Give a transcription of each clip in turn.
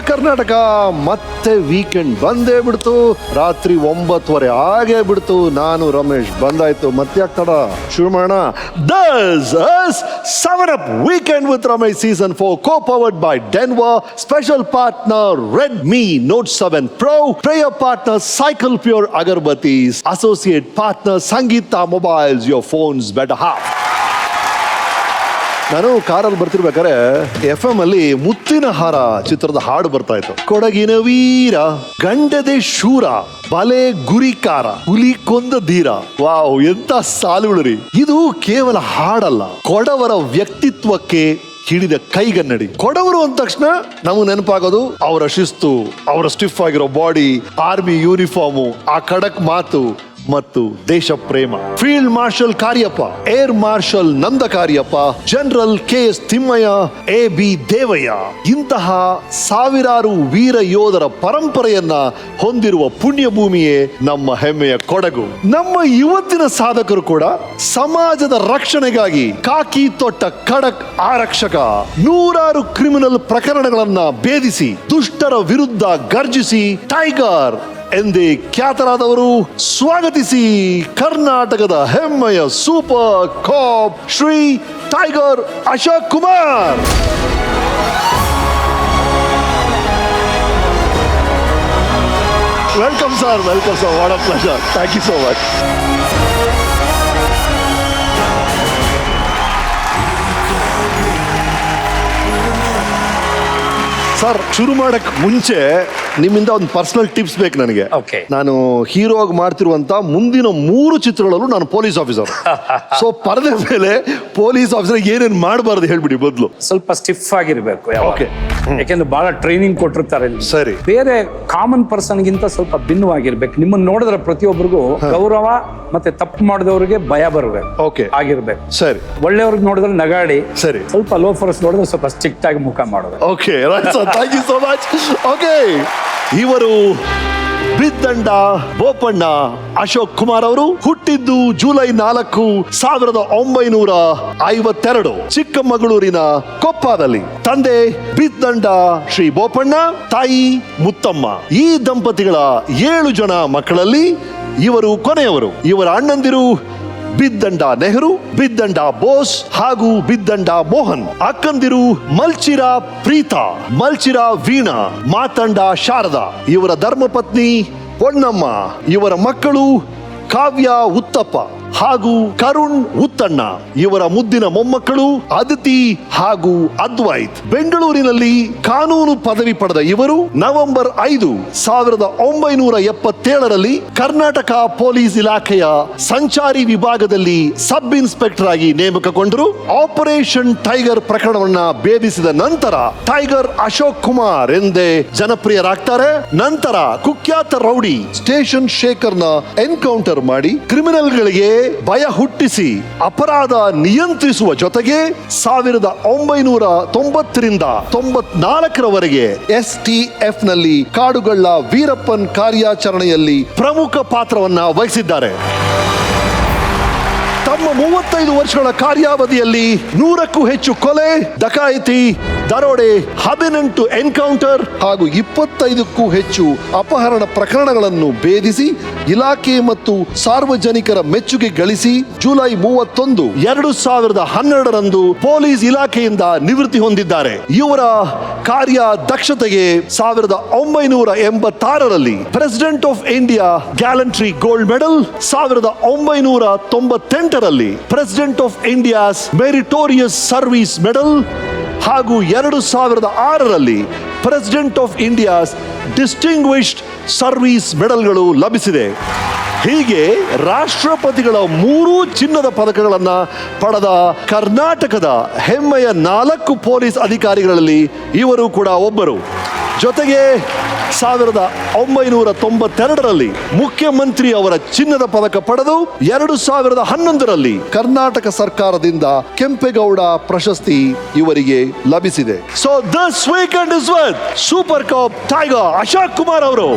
ಕರ್ನಾಟಕ ಮತ್ತೆ ವೀಕೆಂಡ್ ಬಂದೇ ಬಿಡ್ತು. ರಾತ್ರಿ 9:30 ಆಗೇ ಬಿಡ್ತು. ನಾನು ರಮೇಶ್ ಬಂದಾಯ್ತು. ಮತ್ತೆ ತಡ ಶುರು ಮಾಡೋಣ. This is 7up Weekend with Ramesh Season 4 co-powered by Denver. Special partner Redmi Note 7 Pro. Prayer partner Cycle Pure Agarbattis. Associate partner Sangeeta Mobiles. Your phone's better half. ನಾನು ಕಾರಲ್ಲಿ ಬರ್ತಿರ್ಬೇಕಾದ್ರೆ FM ಅಲ್ಲಿ ಮುತ್ತಿನ ಹಾರ ಚಿತ್ರದ ಹಾಡು ಬರ್ತಾ ಇತ್ತು. ಕೊಡಗಿನ ವೀರ ಗಂಡದೆ ಶೂರ ಬಲೆ ಗುರಿಕಾರ ಹುಲಿ ಕೊಂದ ಧೀರ. ವಾವ್, ಎಂತ ಸಾಲುಗಳು ರೀ. ಇದು ಕೇವಲ ಹಾಡಲ್ಲ, ಕೊಡವರ ವ್ಯಕ್ತಿತ್ವಕ್ಕೆ ಹಿಡಿದ ಕೈಗನ್ನಡಿ. ಕೊಡವರು ಅಂದ ತಕ್ಷಣ ನಮಗೆ ನೆನಪಾಗೋದು ಅವರ ಶಿಸ್ತು, ಅವರ ಸ್ಟಿಫ್ ಆಗಿರೋ ಬಾಡಿ, ಆರ್ಮಿ ಯೂನಿಫಾರ್ಮು, ಆ ಖಡಕ್ ಮಾತು ಮತ್ತು ದೇಶ ಪ್ರೇಮ. Field marshal Cariappa, air marshal Nanda Cariappa, general KS Thimmayya, AB Devaiah ಇಂತಹ ಸಾವಿರಾರು ವೀರ ಯೋಧರ ಪರಂಪರೆಯನ್ನ ಹೊಂದಿರುವ ಪುಣ್ಯ ಭೂಮಿಯೇ ನಮ್ಮ ಹೆಮ್ಮೆಯ ಕೊಡಗು. ನಮ್ಮ ಇವತ್ತಿನ ಸಾಧಕರು ಕೂಡ ಸಮಾಜದ ರಕ್ಷಣೆಗಾಗಿ ಕಾಕಿ ತೊಟ್ಟ ಖಡಕ್ ಆರಕ್ಷಕ. ನೂರಾರು ಕ್ರಿಮಿನಲ್ ಪ್ರಕರಣಗಳನ್ನ ಭೇದಿಸಿ ದುಷ್ಟರ ವಿರುದ್ಧ ಗರ್ಜಿಸಿ ಟೈಗರ್ ಎಂದೇ ಖ್ಯಾತರಾದವರು. ಸ್ವಾಗತಿಸಿ ಕರ್ನಾಟಕದ ಹೆಮ್ಮೆಯ super cop Shri tiger Ashok Kumar. Welcome sir, welcome sir. What a pleasure. Thank you so much. Sir, ಶುರು ಮಾಡಕ್ ಮುಂಚೆ ನಿಮ್ಮಿಂದ ಒಂದು ಪರ್ಸನಲ್ ಟಿಪ್ಸ್ ಬೇಕು ನನಗೆ. ನಾನು ಹೀರೋ ಆಗಿ ಮಾಡ್ತಿರುವಂತ ಮುಂದಿನ 3 ಚಿತ್ರಗಳಲ್ಲೂ ನಾನು ಪೊಲೀಸ್ ಆಫೀಸರ್. ಸೊ ಪರದೆ ಮೇಲೆ ಪೊಲೀಸ್ ಆಫೀಸರ್ ಏನೇನ್ ಮಾಡಬಾರ್ದು ಹೇಳ್ಬಿಡಿ. ಬದಲು ಸ್ವಲ್ಪ ಸ್ಟಿಫ್ ಆಗಿರ್ಬೇಕು. ಯಾಕೆಂದ್ರೆ ಬಹಳ ಟ್ರೈನಿಂಗ್ ಕೊಟ್ಟಿರ್ತಾರೆ. ಸರಿ. ಬೇರೆ ಕಾಮನ್ ಪರ್ಸನ್ ಗಿಂತ ಸ್ವಲ್ಪ ಭಿನ್ನವಾಗಿರ್ಬೇಕು. ನಿಮ್ಮನ್ನ ನೋಡಿದ್ರೆ ಪ್ರತಿಯೊಬ್ಬರಿಗೂ ಗೌರವ ಮತ್ತೆ ತಪ್ಪು ಮಾಡಿದವರಿಗೆ ಭಯ ಬರಬೇಕು. ಆಗಿರ್ಬೇಕು. ಸರಿ. ಒಳ್ಳೆಯವ್ರಿಗೆ ನೋಡಿದ್ರೆ ನಗಾಡಿ. ಸರಿ. ಸ್ವಲ್ಪ ಲೋಫರ್ಸ್ ನೋಡಿದ್ರೆ ಸ್ವಲ್ಪ ಸ್ಟ್ರಿಕ್ಟ್ ಆಗಿ ಮುಖ ಮಾಡೋದು. Okay, thank you so much. Okay, ಇವರು ಬಿದ್ದಂಡ ಬೋಪಣ್ಣ ಅಶೋಕ್ ಕುಮಾರ್ ಅವರು ಹುಟ್ಟಿದ್ದು ಜುಲೈ 4, 1952 ಚಿಕ್ಕಮಗಳೂರಿನ ಕೊಪ್ಪದಲ್ಲಿ. ತಂದೆ ಬಿದ್ದಂಡ ಶ್ರೀ ಬೋಪಣ್ಣ, ತಾಯಿ ಮುತ್ತಮ್ಮ. ಈ ದಂಪತಿಗಳ 7 ಜನ ಮಕ್ಕಳಲ್ಲಿ ಇವರು ಕೊನೆಯವರು. ಇವರ ಅಣ್ಣಂದಿರು ಬಿದ್ದಂಡ ನೆಹರು, ಬಿದ್ದಂಡ ಬೋಸ್ ಹಾಗೂ ಬಿದ್ದಂಡ ಮೋಹನ್. ಅಕ್ಕಂದಿರು ಮಲ್ಚಿರಾ ಪ್ರೀತಾ, ಮಲ್ಚಿರಾ ವೀಣಾ, ಮಾತಂಡ ಶಾರದಾ. ಇವರ ಧರ್ಮಪತ್ನಿ ಪೊನ್ನಮ್ಮ. ಇವರ ಮಕ್ಕಳು ಕಾವ್ಯ ಉತ್ತಪ್ಪ ಹಾಗೂ ಕರುಣ್ ಉತ್ತಣ್ಣ. ಇವರ ಮುದ್ದಿನ ಮೊಮ್ಮಕ್ಕಳು ಅದಿತಿ ಹಾಗೂ ಅದ್ವೈತ್. ಬೆಂಗಳೂರಿನಲ್ಲಿ ಕಾನೂನು ಪದವಿ ಪಡೆದ ಇವರು ನವೆಂಬರ್ 5, 1977 ಕರ್ನಾಟಕ ಪೊಲೀಸ್ ಇಲಾಖೆಯ ಸಂಚಾರಿ ವಿಭಾಗದಲ್ಲಿ ಸಬ್ ಇನ್ಸ್ಪೆಕ್ಟರ್ ಆಗಿ ನೇಮಕಗೊಂಡರು. ಆಪರೇಷನ್ ಟೈಗರ್ ಪ್ರಕರಣವನ್ನ ಭೇದಿಸಿದ ನಂತರ ಟೈಗರ್ ಅಶೋಕ್ ಕುಮಾರ್ ಎಂದೇ ಜನಪ್ರಿಯರಾಗ್ತಾರೆ. ನಂತರ ಕುಖ್ಯಾತ ರೌಡಿ ಸ್ಟೇಷನ್ ಶೇಖರ್ನ ಎನ್ಕೌಂಟರ್ ಮಾಡಿ ಕ್ರಿಮಿನಲ್ಗಳಿಗೆ ಭಯ ಹುಟ್ಟಿಸಿ ಅಪರಾಧ ನಿಯಂತ್ರಿಸುವ ಜೊತೆಗೆ 1990ರಿಂದ 94ರವರೆಗೆ STF ನಲ್ಲಿ ಕಾಡುಗಳ್ಳ ವೀರಪ್ಪನ್ ಕಾರ್ಯಾಚರಣೆಯಲ್ಲಿ ಪ್ರಮುಖ ಪಾತ್ರವನ್ನ ವಹಿಸಿದ್ದಾರೆ. ತಮ್ಮ 35 ವರ್ಷಗಳ ಕಾರ್ಯಾವಧಿಯಲ್ಲಿ 100ಕ್ಕೂ ಹೆಚ್ಚು ಕೊಲೆ, ಡಕಾಯಿತಿ, ದರೋಡೆ, 18 ಎನ್ಕೌಂಟರ್ ಹಾಗೂ 25ಕ್ಕೂ ಹೆಚ್ಚು ಅಪಹರಣ ಪ್ರಕರಣಗಳನ್ನು ಭೇದಿಸಿ ಇಲಾಖೆ ಮತ್ತು ಸಾರ್ವಜನಿಕರ ಮೆಚ್ಚುಗೆ ಗಳಿಸಿ ಜುಲೈ 31, 2012 ಪೊಲೀಸ್ ಇಲಾಖೆಯಿಂದ ನಿವೃತ್ತಿ ಹೊಂದಿದ್ದಾರೆ. ಇವರ ಕಾರ್ಯ ದಕ್ಷತೆಗೆ 1986 president of India gallantry gold medal, 1998 president of India's meritorious service medal ಹಾಗೂ 2006 president of India's distinguished service ಮೆಡಲ್ಗಳು ಲಭಿಸಿದೆ. ಹೀಗೆ ರಾಷ್ಟ್ರಪತಿಗಳ 3 ಚಿನ್ನದ ಪದಕಗಳನ್ನು ಪಡೆದ ಕರ್ನಾಟಕದ ಹೆಮ್ಮೆಯ 4 ಪೊಲೀಸ್ ಅಧಿಕಾರಿಗಳಲ್ಲಿ ಇವರು ಕೂಡ ಒಬ್ಬರು. ಜೊತೆಗೆ 1992 ಮುಖ್ಯಮಂತ್ರಿ ಅವರ ಚಿನ್ನದ ಪದಕ ಪಡೆದು 2011 ಕರ್ನಾಟಕ ಸರ್ಕಾರದಿಂದ ಕೆಂಪೇಗೌಡ ಪ್ರಶಸ್ತಿ ಇವರಿಗೆ ಲಭಿಸಿದೆ. So this weekend is with super cop tiger Ashok Kumar ಅವರು.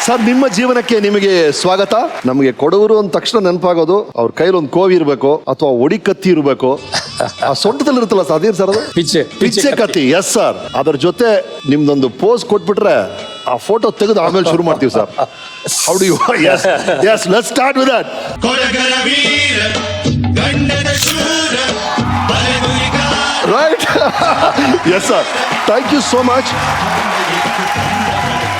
ಸರ್, ನಿಮ್ಮ ಜೀವನಕ್ಕೆ ನಿಮಗೆ ಸ್ವಾಗತ. ನಮಗೆ ಕೊಡವರು ಅಂದ ತಕ್ಷಣ ನೆನಪಾಗೋದು ಅವ್ರ ಕೈಲಿ ಒಂದು ಕೋವಿ ಇರಬೇಕು ಅಥವಾ ಒಡಿ ಕತ್ತಿ ಇರಬೇಕು. ಆ ಸೊಂಟದಲ್ಲಿ ಇರುತ್ತಲ್ಲ ಸರ್, ಅದೇನು ಸರ್ ಅದು? ಪಿಚ್ಚೆ ಕತ್ತಿ. Yes sir. ಅದ್ರ ಜೊತೆ ನಿಮ್ದೊಂದು ಪೋಸ್ ಕೊಟ್ಬಿಟ್ರೆ ಆ ಫೋಟೋ ತೆಗೆದು ಆಮೇಲೆ ಶುರು ಮಾಡ್ತೀವಿ sir. How do you? Yes yes, let's start with that. ಕೊಡಗರ ವೀರ ಗಂಡದ ಶೂರ right. Yes sir, thank you so much.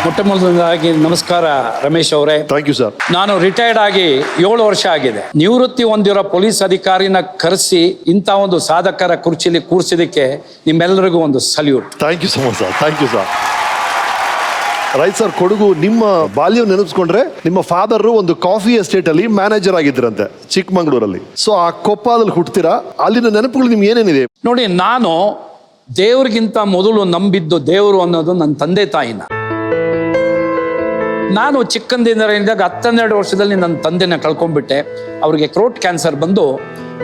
ಮೊಟ್ಟ ಮೊದಲನೇದಾಗಿ ನಮಸ್ಕಾರ ರಮೇಶ್ ಅವರೇ. Thank you sir. ನಾನು ರಿಟೈರ್ಡ್ ಆಗಿ 7 ವರ್ಷ ಆಗಿದೆ. ನಿವೃತ್ತಿ ಹೊಂದಿರೋ ಪೊಲೀಸ್ ಅಧಿಕಾರಿನ ಕರೆಸಿ ಇಂಥ ಒಂದು ಸಾಧಕರ ಕುರ್ಚಿಲಿ ಕೂರಿಸಿದಕ್ಕೆ ನಿಮ್ಮೆಲ್ಲರಿಗೂ ಒಂದು salute. Thank you so much sir. Thank you sir. Right sir, Kodagu ನಿಮ್ಮ ಬಾಲ್ಯ ನೆನಪಿಸ್ಕೊಂಡ್ರೆ ನಿಮ್ಮ ಫಾದರ್ ಒಂದು ಕಾಫಿ ಎಸ್ಟೇಟ್ ಅಲ್ಲಿ ಮ್ಯಾನೇಜರ್ ಆಗಿದ್ರಂತೆ ಚಿಕ್ಕಮಂಗ್ಳೂರಲ್ಲಿ. ಸೊ ಆ ಕೊಪ್ಪದಲ್ಲಿ ಹುಟ್ತೀರಾ, ಅಲ್ಲಿನ ನೆನಪುಗಳು ನಿಮ್ಗೆ ಏನೇನಿದೆ? ನೋಡಿ, ನಾನು ದೇವ್ರಿಗಿಂತ ಮೊದಲು ನಂಬಿದ್ದು ದೇವರು ಅನ್ನೋದು ನನ್ನ ತಂದೆ ತಾಯಿನ. ನಾನು ಚಿಕ್ಕಂದಿನಿಂದಾಗ 12 ವರ್ಷದಲ್ಲಿ ನನ್ನ ತಂದೆನ ಕಳ್ಕೊಂಡ್ಬಿಟ್ಟೆ. ಅವ್ರಿಗೆ ಥ್ರೋಟ್ ಕ್ಯಾನ್ಸರ್ ಬಂದು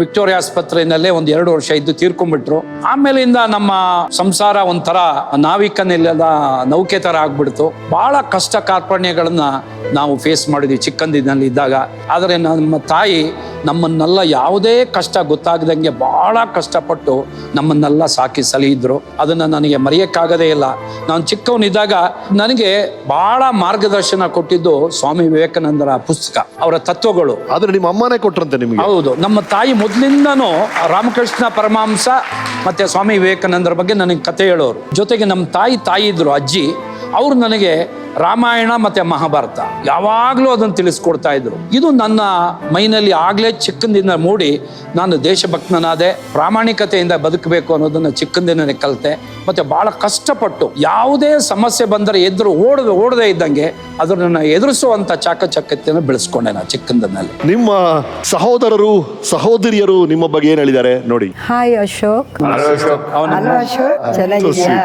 ವಿಕ್ಟೋರಿಯಾ ಆಸ್ಪತ್ರೆಯಲ್ಲೇ 1-2 ವರ್ಷ ಇದ್ದು ತೀರ್ಕೊಂಡ್ಬಿಟ್ರು. ಆಮೇಲಿಂದ ನಮ್ಮ ಸಂಸಾರ ಒಂಥರ ನಾವಿಕನೆಲ್ಲ ನೌಕೆ ಥರ ಆಗ್ಬಿಡ್ತು. ಬಹಳ ಕಷ್ಟ ಕಾರ್ಪಣ್ಯಗಳನ್ನ ನಾವು ಫೇಸ್ ಮಾಡಿದ್ವಿ ಚಿಕ್ಕಂದಿನಲ್ಲಿ ಇದ್ದಾಗ. ಆದರೆ ನಮ್ಮ ತಾಯಿ ನಮ್ಮನ್ನೆಲ್ಲ ಯಾವುದೇ ಕಷ್ಟ ಗೊತ್ತಾಗದಂಗೆ ಬಹಳ ಕಷ್ಟಪಟ್ಟು ನಮ್ಮನ್ನೆಲ್ಲ ಸಾಕಿ ಸಲಹಿದ್ರು. ಅದನ್ನು ನನಗೆ ಮರೆಯೋಕ್ಕಾಗದೇ ಇಲ್ಲ. ನಾನು ಚಿಕ್ಕವನಿದ್ದಾಗ ನನಗೆ ಬಹಳ ಮಾರ್ಗದರ್ಶನ ಕೊಟ್ಟಿದ್ದು ಸ್ವಾಮಿ ವಿವೇಕಾನಂದರ ಪುಸ್ತಕ, ಅವರ ತತ್ವಗಳು. ಆದ್ರೆ ನಿಮ್ಮ ಅಮ್ಮನೇ ಕೊಟ್ರಂತೆ ನಿಮಗೆ? ಹೌದು. ನಮ್ಮ ತಾಯಿ ಮೊದಲಿಂದನೂ ರಾಮಕೃಷ್ಣ ಪರಮಹಂಸ ಮತ್ತೆ ಸ್ವಾಮಿ ವಿವೇಕಾನಂದರ ಬಗ್ಗೆ ನನಗೆ ಕತೆ ಹೇಳೋರು. ಜೊತೆಗೆ ನಮ್ಮ ತಾಯಿ ಇದ್ರು ಅಜ್ಜಿ, ಅವರು ನನಗೆ ರಾಮಾಯಣ ಮತ್ತೆ ಮಹಾಭಾರತ ಯಾವಾಗಲೂ ಅದನ್ನು ತಿಳಿಸ್ಕೊಡ್ತಾ ಇದ್ರು. ಇದು ನನ್ನ ಮೈನಲ್ಲಿ ಆಗ್ಲೇ ಚಿಕ್ಕಂದಿನ ಮೂಡಿ ನಾನು ದೇಶಭಕ್ತನಾದೆ, ಪ್ರಾಮಾಣಿಕತೆಯಿಂದ ಬದುಕಬೇಕು ಅನ್ನೋದನ್ನ ಚಿಕ್ಕಂದಿನೇ ಕಲಿತೆ. ಮತ್ತೆ ಬಹಳ ಕಷ್ಟಪಟ್ಟು ಯಾವುದೇ ಸಮಸ್ಯೆ ಬಂದರೆ ಓಡದೆ ಇದ್ದಂಗೆ ಅದನ್ನ ಎದುರಿಸುವಂತ ಚಾಕಚಕ್ಯತೆಯನ್ನು ಬೆಳೆಸ್ಕೊಂಡೆ ನಾನು ಚಿಕ್ಕಂದಿನಲ್ಲಿ. ನಿಮ್ಮ ಸಹೋದರರು ಸಹೋದರಿಯರು ನಿಮ್ಮ ಬಗ್ಗೆ ಏನ್ ಹೇಳಿದ್ದಾರೆ ನೋಡಿ. ಹಾಯ್ ಅಶೋಕ್. ಹಲೋ ಅಶೋಕ್, ಚೆನ್ನಾಗಿದ್ಯಾ?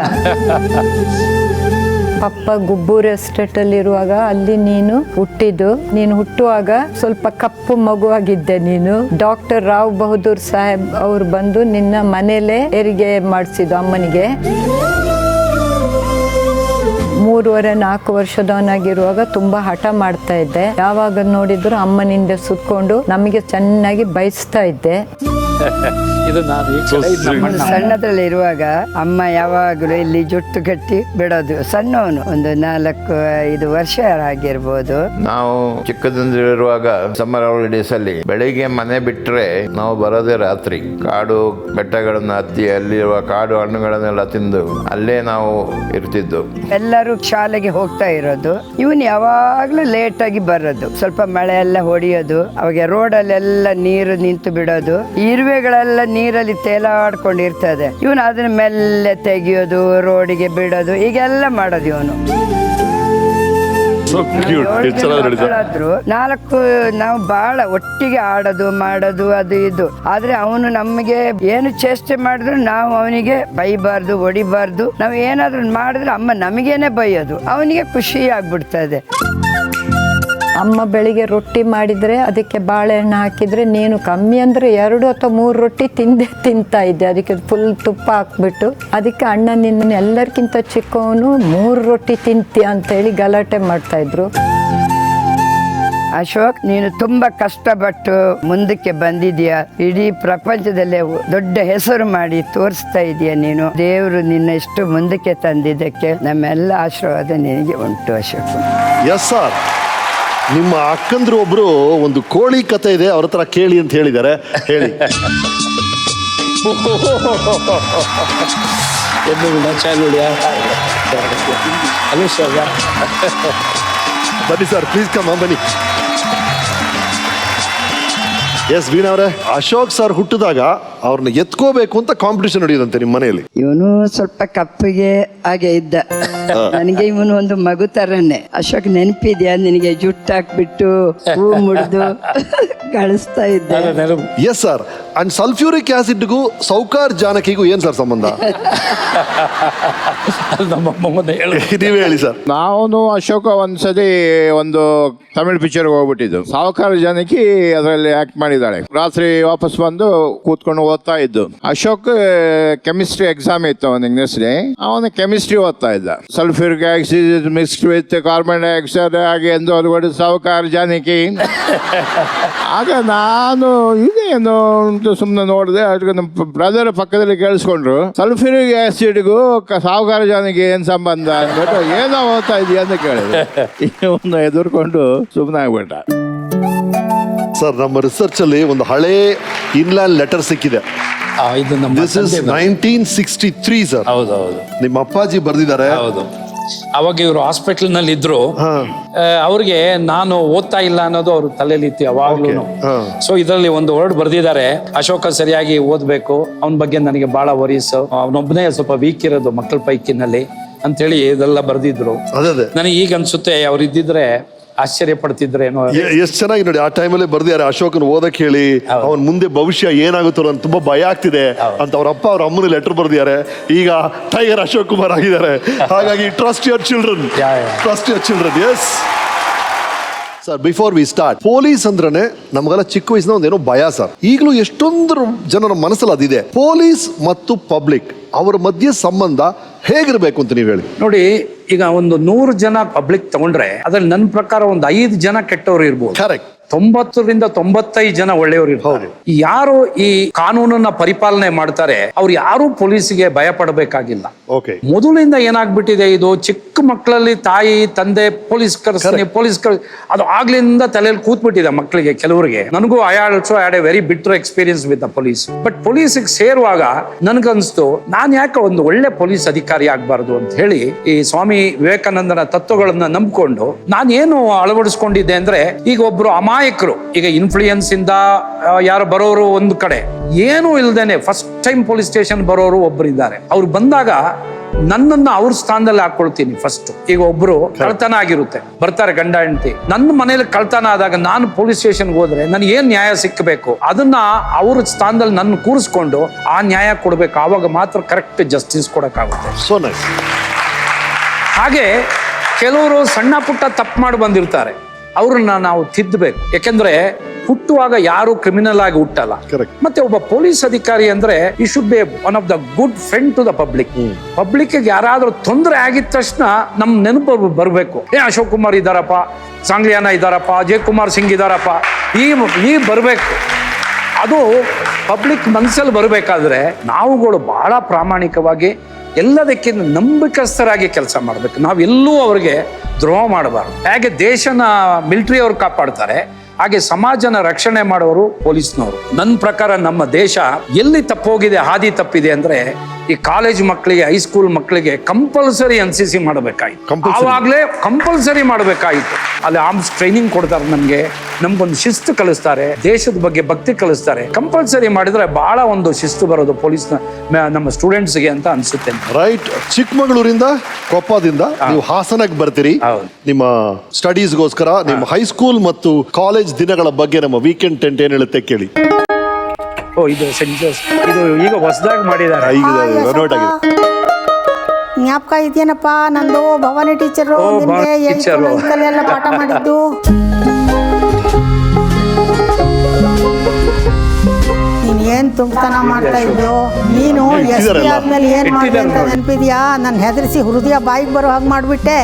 ಪಪ್ಪ ಗುಬ್ಬೂರು ಎಸ್ಟೇಟ್ ಅಲ್ಲಿ ಇರುವಾಗ ಅಲ್ಲಿ ನೀನು ಹುಟ್ಟಿದ್ದು. ನೀನು ಹುಟ್ಟುವಾಗ ಸ್ವಲ್ಪ ಕಪ್ಪು ಮಗುವಾಗಿದ್ದೆ ನೀನು. ಡಾಕ್ಟರ್ ರಾವ್ ಬಹದ್ದೂರ್ ಸಾಹೇಬ್ ಅವ್ರು ಬಂದು ನಿನ್ನ ಮನೇಲೆ ಹೆರಿಗೆ ಮಾಡಿಸಿದ್ದು ಅಮ್ಮನಿಗೆ. 3-4 ವರ್ಷದವನಾಗಿರುವಾಗ ತುಂಬಾ ಹಠ ಮಾಡ್ತಾ ಇದ್ದೆ. ಯಾವಾಗ ನೋಡಿದ್ರು ಅಮ್ಮನಿಂದ ಸುತ್ಕೊಂಡು ನಮಗೆ ಚೆನ್ನಾಗಿ ಬಯಸ್ತಾ ಇದ್ದೆ. ಇದು ನಾನು ಸಣ್ಣದ್ರಲ್ಲಿ ಇರುವಾಗ ಅಮ್ಮ ಯಾವಾಗಲೂ ಇಲ್ಲಿ ಜುಟ್ಟು ಕಟ್ಟಿ ಬಿಡೋದು. ಸಣ್ಣವನು ಒಂದು 4-5 ವರ್ಷ ಆಗಿರ್ಬೋದು. ನಾವು ಚಿಕ್ಕದಿಂದಿರುವಾಗ ಸಮ್ಮರ್ ಹಾಲಿಡೇಸ್ ಅಲ್ಲಿ ಬೆಳಿಗ್ಗೆ ಮನೆ ಬಿಟ್ರೆ ನಾವು ಬರೋದೇ ರಾತ್ರಿ. ಕಾಡು ಬೆಟ್ಟಗಳನ್ನ ಹತ್ತಿ ಅಲ್ಲಿರುವ ಕಾಡು ಹಣ್ಣುಗಳನ್ನೆಲ್ಲ ತಿಂದು ಅಲ್ಲೇ ನಾವು ಇರ್ತಿದ್ದು. ಎಲ್ಲರೂ ಶಾಲೆಗೆ ಹೋಗ್ತಾ ಇರೋದು, ಇವನು ಯಾವಾಗ್ಲೂ ಲೇಟ್ ಆಗಿ ಬರೋದು. ಸ್ವಲ್ಪ ಮಳೆ ಎಲ್ಲ ಹೊಡೆಯೋದು, ಅವಾಗ ರೋಡಲ್ಲೆಲ್ಲ ನೀರು ನಿಂತು ಬಿಡೋದು, ಇರುವೆಗಳೆಲ್ಲ ನೀರಲ್ಲಿ ತೇಲಾಡ್ಕೊಂಡಿರ್ತದೆ. ಇವನು ಅದನ್ನ ಮೆಲ್ಲೆ ತೆಗಿಯೋದು, ರೋಡಿಗೆ ಬಿಡೋದು, ಈಗೆಲ್ಲ ಮಾಡೋದು ಇವನು. 4 ನಾವು ಬಹಳ ಒಟ್ಟಿಗೆ ಆಡೋದು ಮಾಡೋದು ಅದು ಇದು. ಆದ್ರೆ ಅವನು ನಮಗೆ ಏನು ಚೇಷ್ಟೆ ಮಾಡಿದ್ರು ನಾವು ಅವನಿಗೆ ಬೈಬಾರ್ದು, ಹೊಡಿಬಾರ್ದು. ನಾವು ಏನಾದ್ರು ಮಾಡಿದ್ರೆ ಅಮ್ಮ ನಮಗೇನೆ ಬೈಯೋದು. ಅವನಿಗೆ ಖುಷಿ ಆಗ್ಬಿಡ್ತದೆ. ಅಮ್ಮ ಬೆಳಿಗ್ಗೆ ರೊಟ್ಟಿ ಮಾಡಿದ್ರೆ ಅದಕ್ಕೆ ಬಾಳೆಹಣ್ಣು ಹಾಕಿದ್ರೆ ನೀನು ಕಮ್ಮಿ ಅಂದ್ರೆ 2 ಅಥವಾ 3 ರೊಟ್ಟಿ ತಿಂತಾ ಇದ್ದೆ. ಅದಕ್ಕೆ ಫುಲ್ ತುಪ್ಪ ಹಾಕ್ಬಿಟ್ಟು ಅದಕ್ಕೆ ಅಣ್ಣ ನಿನ್ನ ಎಲ್ಲರಿಗಿಂತ ಚಿಕ್ಕವನು 3 ರೊಟ್ಟಿ ತಿಂತೀಯ ಅಂತ ಹೇಳಿ ಗಲಾಟೆ ಮಾಡ್ತಾ ಇದ್ರು. ಅಶೋಕ್, ನೀನು ತುಂಬಾ ಕಷ್ಟಪಟ್ಟು ಮುಂದಕ್ಕೆ ಬಂದಿದ್ಯಾ. ಇಡೀ ಪ್ರಪಂಚದಲ್ಲೇ ದೊಡ್ಡ ಹೆಸರು ಮಾಡಿ ತೋರಿಸ್ತಾ ಇದೀಯ ನೀನು. ದೇವರು ನಿನ್ನ ಎಷ್ಟು ಮುಂದಕ್ಕೆ ತಂದಿದ್ದಕ್ಕೆ ನಮ್ಮೆಲ್ಲ ಆಶೀರ್ವಾದ ನಿನಗೆ ಉಂಟು ಅಶೋಕ್. Yes sir. ನಿಮ್ಮ ಅಕ್ಕಂದ್ರು ಒಬ್ರು ಒಂದು ಕೋಳಿ ಕತೆ ಇದೆ, ಅವ್ರ ಹತ್ರ ಕೇಳಿ ಅಂತ ಹೇಳಿದ್ದಾರೆ. ಹೇಳಿ. ಬನ್ನಿ ಸರ್, ಪ್ಲೀಸ್ ಕಮ್ ಬನ್ನಿ. ಎಸ್ ವೀಣಾ ಅವರೇ, ಅಶೋಕ್ ಸರ್ ಹುಟ್ಟಿದಾಗ ಅವ್ರನ್ನ ಎತ್ಕೋಬೇಕು ಅಂತ ಕಾಂಪಿಟೇಷನ್ ನಡೆಯೋದಂತೆ ನಿಮ್ಮ ಮನೆಯಲ್ಲಿ. ಇವನು ಸ್ವಲ್ಪ ಕಪ್ಪಿಗೆ ಹಾಗೆ ಇದ್ದ. ನನಗೆ ಇವನು ಒಂದು ಮಗು ತರನೇ. ಅಶೋಕ್, ನೆನಪಿದ್ಯಾ ನಿನಗೆ? ಜುಟ್ಟು ಹಾಕ್ಬಿಟ್ಟು ಹೂ ಮುಡ್ದು ಕಳಿಸ್ತಾ ಇದ್ದೆ. Yes sir. ಅಂಡ್ ಸಲ್ಫ್ಯೂರಿಕ್ ಆಸಿಡ್ಗೂ ಸೌಕಾರ್ ಜಾನಕಿಗೂ ಏನ್ ಸರ್ ಸಂಬಂಧ? ನೀವೇ ಹೇಳಿ ಸರ್. ನಾನು ಅಶೋಕ ಒಂದ್ಸತಿ ಒಂದು ತಮಿಳ್ ಪಿಕ್ಚರ್ ಹೋಗ್ಬಿಟ್ಟಿದ್ದು. ಸಾವುಕಾರ ಜನಕಿ ಅದರಲ್ಲಿ ಆಕ್ಟ್ ಮಾಡಿದ್ದಾಳೆ. ರಾತ್ರಿ ವಾಪಸ್ ಬಂದು ಕೂತ್ಕೊಂಡು ಓದ್ತಾ ಇದ್ದು. ಅಶೋಕ್ ಕೆಮಿಸ್ಟ್ರಿ ಎಕ್ಸಾಮ್ ಇತ್ತು ಅವನ ಇಂಗ್ಲಿಷ್ಲಿ. ಅವನು ಕೆಮಿಸ್ಟ್ರಿ ಓದ್ತಾ ಇದ್ದ. Sulphuric ಆಕ್ಸಿಡ್ mixed with carbon dioxide ಹಾಗೆ ಎಂದು ಅದುಗಡೆ ಸಾವುಕಾರ ಜಾನಕಿ. ಆಗ ನಾನು ಇದೇನು ಅಂತ ಸುಮ್ಮನೆ ನೋಡಿದೆ. ಅದಕ್ಕೆ ನಮ್ಮ ಬ್ರದರ್ ಪಕ್ಕದಲ್ಲಿ ಕೇಳಿಸ್ಕೊಂಡ್ರು, ಸಲ್ಫ್ಯೂರಿಕ್ ಆಸಿಡ್ಗೂ ಸಾವುಕಾರ ಜಾನಕಿ ಏನ್ ಸಂಬಂಧ ಅಂದ್ಬಿಟ್ಟು ಏನೋ ಓದ್ತಾ ಇದೆಯಾ ಅಂತ ಕೇಳಿದೆ. ಇವನ್ನ ಎದುರ್ಕೊಂಡು ಸುಮ್ಮನೆ ಆಗ್ಬಿಟ್ಟ. ಸರ್, ನಮ್ಮ ರಿಸರ್ಚ್ ಅಲ್ಲಿ ಒಂದು ಹಳೆ ಇನ್ಲ್ಯಾಂಡ್ ಲೆಟರ್ ಸಿಕ್ಕಿದೆ. ಇದು ನಮ್ಮ ದಿಸ್ ಇಸ್ 1963 ಸರ್. ಹೌದೌದು, ನಿಮ್ಮ ಅಪ್ಪಾಜಿ ಬರ್ದಿದ್ದಾರೆ. ಹೌದು. ಅವಾಗ ಇವರು ಹಾಸ್ಪಿಟಲ್ ನಲ್ಲಿ ಇದ್ರು. ಅವ್ರಿಗೆ ನಾನು ಓದ್ತಾ ಇಲ್ಲ ಅನ್ನೋದು ಅವ್ರ ತಲೆಯಲ್ಲಿ ಇತ್ತು ಯಾವಾಗ್ಲೂ. ಸೊ ಇದರಲ್ಲಿ ಒಂದು ವರ್ಡ್ ಬರ್ದಿದ್ದಾರೆ, ಅಶೋಕ ಸರಿಯಾಗಿ ಓದ್ಬೇಕು, ಅವನ ಬಗ್ಗೆ ನನಗೆ ಬಹಳ ವರೀಸ್, ಅವನೊಬ್ಬನೇ ಸ್ವಲ್ಪ ವೀಕ್ ಇರೋದು ಮಕ್ಕಳ ಪೈಕಿನಲ್ಲಿ ಅಂತೇಳಿ ಇದೆಲ್ಲ ಬರ್ದಿದ್ರು. ಅದೇ ನನಗೆ ಈಗ ಅನ್ಸುತ್ತೆ ಅವ್ರು ಇದ್ದಿದ್ರೆ ಆಶ್ಚರ್ಯ ಪಡ್ತಿದ್ರೇನೋ. ಎಷ್ಟು ಚೆನ್ನಾಗಿ ನೋಡಿ, ಆ ಟೈಮಲ್ಲಿ ಬರ್ದಿದ್ದಾರೆ ಅಶೋಕನ್ ಓದಕ್ ಹೇಳಿ, ಅವನ್ ಮುಂದೆ ಭವಿಷ್ಯ ಏನಾಗುತ್ತೋ ಅಂತ ತುಂಬಾ ಭಯ ಆಗ್ತಿದೆ ಅಂತ ಅವ್ರ ಅಪ್ಪ ಅವ್ರ ಅಮ್ಮನ ಲೆಟರ್ ಬರ್ದಿದ್ದಾರೆ. ಈಗ ಟೈಗರ್ ಅಶೋಕ್ ಕುಮಾರ್ ಆಗಿದ್ದಾರೆ. ಹಾಗಾಗಿ trust your children, trust your children. Yes sir, before we start, police ಅಂದ್ರೇನೆ ನಮಗೆಲ್ಲ ಚಿಕ್ಕ ವಯಸ್ಸಿನ ಒಂದೇನೋ ಭಯ ಸರ್. ಈಗಲೂ ಎಷ್ಟೊಂದು ಜನರ ಮನಸ್ಸಲ್ಲಿ ಅದಿದೆ. ಪೊಲೀಸ್ ಮತ್ತು ಪಬ್ಲಿಕ್ ಅವರ ಮಧ್ಯೆ ಸಂಬಂಧ ಹೇಗಿರ್ಬೇಕು ಅಂತ ನೀವು ಹೇಳಿ. ನೋಡಿ, ಈಗ ಒಂದು 100 ಜನ ಪಬ್ಲಿಕ್ ತಗೊಂಡ್ರೆ ಅದ್ರಲ್ಲಿ ನನ್ನ ಪ್ರಕಾರ ಒಂದು 5 ಜನ ಕೆಟ್ಟವ್ರು ಇರ್ಬೋದು. ಕರೆಕ್ಟ್. 90ರಿಂದ 95 ಜನ ಒಳ್ಳೆಯವರು ಇರ್ತಾರೆ. ಯಾರು ಈ ಕಾನೂನನ್ನ ಪರಿಪಾಲನೆ ಮಾಡ್ತಾರೆ ಅವ್ರು ಯಾರು ಪೊಲೀಸಿಗೆ ಭಯ ಪಡಬೇಕಾಗಿಲ್ಲ. ಓಕೆ. ಮೊದಲಿಂದ ಏನಾಗ್ಬಿಟ್ಟಿದೆ, ಇದು ಚಿಕ್ಕ ಮಕ್ಕಳಲ್ಲಿ ತಾಯಿ ತಂದೆ ಪೊಲೀಸ್ ಕರ್ಸ್ತೀನಿ, ಪೊಲೀಸ್ ಅದು ಆಗ್ಲಿಂದ ತಲೆಯಲ್ಲಿ ಕೂತ್ಬಿಟ್ಟಿದೆ ಮಕ್ಕಳಿಗೆ, ಕೆಲವರಿಗೆ. ನನಗೂ I also had a very bitter experience with the police. But ಪೊಲೀಸಿಗೆ ಸೇರುವಾಗ ನನ್ಗನ್ಸ್ತು, ನಾನ್ ಯಾಕೆ ಒಂದು ಒಳ್ಳೆ ಪೊಲೀಸ್ ಅಧಿಕಾರಿ ಆಗ್ಬಾರ್ದು ಅಂತ ಹೇಳಿ ಈ ಸ್ವಾಮಿ ವಿವೇಕಾನಂದನ ತತ್ವಗಳನ್ನ ನಂಬ್ಕೊಂಡು ನಾನೇನು ಅಳವಡಿಸ್ಕೊಂಡಿದ್ದೆ ಅಂದ್ರೆ, ಈಗ ಒಬ್ರು ಅಮಾಯಕರು, ಈಗ ಇನ್ಫ್ಲೂಯೆನ್ಸ್ ಇಂದ ಯಾರು ಬರೋರು ಒಂದು ಕಡೆ, ಏನು ಇಲ್ದೇನೆ ಫಸ್ಟ್ ಟೈಮ್ ಪೊಲೀಸ್ ಸ್ಟೇಷನ್ ಬರೋರು ಒಬ್ರು ಇದ್ದಾರೆ. ಅವ್ರು ಬಂದಾಗ ನನ್ನನ್ನ ಅವ್ರ ಸ್ಥಾನದಲ್ಲಿ ಹಾಕೊಳ್ತೀನಿ ಫಸ್ಟ್. ಈಗ ಒಬ್ರು ಕಳ್ತನ ಆಗಿರುತ್ತೆ, ಬರ್ತಾರೆ ಗಂಡ ಹೆಂಡತಿ, ನನ್ನ ಮನೇಲಿ ಕಳ್ತನ ಆದಾಗ ನಾನು ಪೊಲೀಸ್ ಸ್ಟೇಷನ್ಗೆ ಹೋದ್ರೆ ನನಗೆ ಏನ್ ನ್ಯಾಯ ಸಿಕ್ಕಬೇಕು ಅದನ್ನ ಅವ್ರ ಸ್ಥಾನದಲ್ಲಿ ನನ್ನ ಕೂರಿಸ್ಕೊಂಡು ಆ ನ್ಯಾಯ ಕೊಡ್ಬೇಕು. ಆವಾಗ ಮಾತ್ರ ಕರೆಕ್ಟ್ ಜಸ್ಟಿಸ್ ಕೊಡಕ್ಕಾಗುತ್ತೆ. So nice. ಹಾಗೆ ಕೆಲವರು ಸಣ್ಣ ಪುಟ್ಟ ತಪ್ಪು ಮಾಡಿ ಬಂದಿರ್ತಾರೆ, ಅವ್ರನ್ನ ನಾವು ತಿದ್ದಬೇಕು. ಯಾಕೆಂದ್ರೆ ಹುಟ್ಟುವಾಗ ಯಾರು ಕ್ರಿಮಿನಲ್ ಆಗಿ ಹುಟ್ಟಲ್ಲ. ಮತ್ತೆ ಒಬ್ಬ ಪೊಲೀಸ್ ಅಧಿಕಾರಿ ಅಂದ್ರೆ ಈ should be one of the good friend to the public. Public ಯಾರಾದ್ರೂ ತೊಂದರೆ ಆಗಿದ ತಕ್ಷಣ ನಮ್ ನೆನಪು ಬರ್ಬೇಕು, ಅಶೋಕ್ ಕುಮಾರ್ ಇದ್ದಾರಪ್ಪ, ಸಾಂಗ್ಲಿಯಾನ ಇದ್ದಾರಪ್ಪ, ಅಜಯ್ ಕುಮಾರ್ ಸಿಂಗ್ ಇದ್ದಾರಪ್ಪ, ಈ ಬರ್ಬೇಕು. ಅದು ಪಬ್ಲಿಕ್ ಮನಸ್ಸಲ್ಲಿ ಬರ್ಬೇಕಾದ್ರೆ ನಾವುಗಳು ಬಹಳ ಪ್ರಾಮಾಣಿಕವಾಗಿ ಎಲ್ಲದಕ್ಕಿಂತ ನಂಬಿಕಸ್ಥರಾಗಿ ಕೆಲಸ ಮಾಡ್ಬೇಕು. ನಾವೆಲ್ಲೂ ಅವ್ರಿಗೆ ದ್ರೋಹ ಮಾಡಬಾರ್ದು. ಹೇಗೆ ದೇಶನ ಮಿಲಿಟರಿ ಅವ್ರು ಕಾಪಾಡ್ತಾರೆ, ಹಾಗೆ ಸಮಾಜನ ರಕ್ಷಣೆ ಮಾಡೋರು ಪೊಲೀಸ್ನವರು. ನನ್ನ ಪ್ರಕಾರ ನಮ್ಮ ದೇಶ ಎಲ್ಲಿ ತಪ್ಪೋಗಿದೆ, ಹಾದಿ ತಪ್ಪಿದೆ ಅಂದ್ರೆ ಈ ಕಾಲೇಜ್ ಮಕ್ಕಳಿಗೆ, ಹೈಸ್ಕೂಲ್ ಮಕ್ಕಳಿಗೆ ಕಂಪಲ್ಸರಿ NCC ಮಾಡಬೇಕಾಗಿತ್ತು. ಆವಾಗಲೇ ಕಂಪಲ್ಸರಿ ಮಾಡಬೇಕಾಗಿತ್ತು. ಅಲ್ಲಿ ಆರ್ಮ್ಸ್ ಟ್ರೈನಿಂಗ್ ಕೊಡ್ತಾರೆ, ನಮ್ಗೊಂದು ಶಿಸ್ತು ಕಲಿಸ್ತಾರೆ, ದೇಶದ ಬಗ್ಗೆ ಭಕ್ತಿ ಕಲಿಸ್ತಾರೆ. ಕಂಪಲ್ಸರಿ ಮಾಡಿದ್ರೆ ಬಹಳ ಒಂದು ಶಿಸ್ತು ಬರೋದು ಪೊಲೀಸ್ ನಮ್ಮ ಸ್ಟೂಡೆಂಟ್ಸ್ಗೆ ಅಂತ ಅನ್ಸುತ್ತೆ. ರೈಟ್. ಚಿಕ್ಕಮಗಳೂರಿಂದ, ಕೊಪ್ಪದಿಂದ ನೀವು ಹಾಸನಕ್ಕೆ ಬರ್ತೀರಿ ನಿಮ್ಮ ಸ್ಟಡೀಸ್ಗೋಸ್ಕರ. ನಿಮ್ಮ ಹೈಸ್ಕೂಲ್ ಮತ್ತು ಕಾಲೇಜ್ ದಿನಗಳ ಬಗ್ಗೆ ನಮ್ಮ ವೀಕೆಂಡ್ ಟೆಂಟ್ ಏನ್ ಹೇಳುತ್ತೆ ಕೇಳಿ. ಇದು ಸೆಂಟ್ ಜೋಸೆಫ್, ಇದು ಈಗ ಹೊಸದಾಗಿ ಮಾಡಿದ್ದಾರೆ. ಜ್ಞಾಪಕ ಇದೆಯೇನಪ್ಪ, ನಂದು ಭವಾನಿ ಟೀಚರು ಎಲ್ಲ ಪಾಠ ಮಾಡಿದ್ದು. ನೀನ್ ಏನ್ ತುಂಬ್ತನ ಮಾಡ್ತಾ ಇದ್ದು, ನೀನು SP ಆದ್ಮೇಲೆ ಏನ್ ಮಾಡಿದೆ ಅಂತ ನೆನಪಿದ್ಯಾ? ನನ್ನ ಹೆದರಿಸಿ ಹೃದಯ ಬಾಯಿಗೆ ಬರೋ ಹಾಗೆ ಮಾಡ್ಬಿಟ್ಟೆ.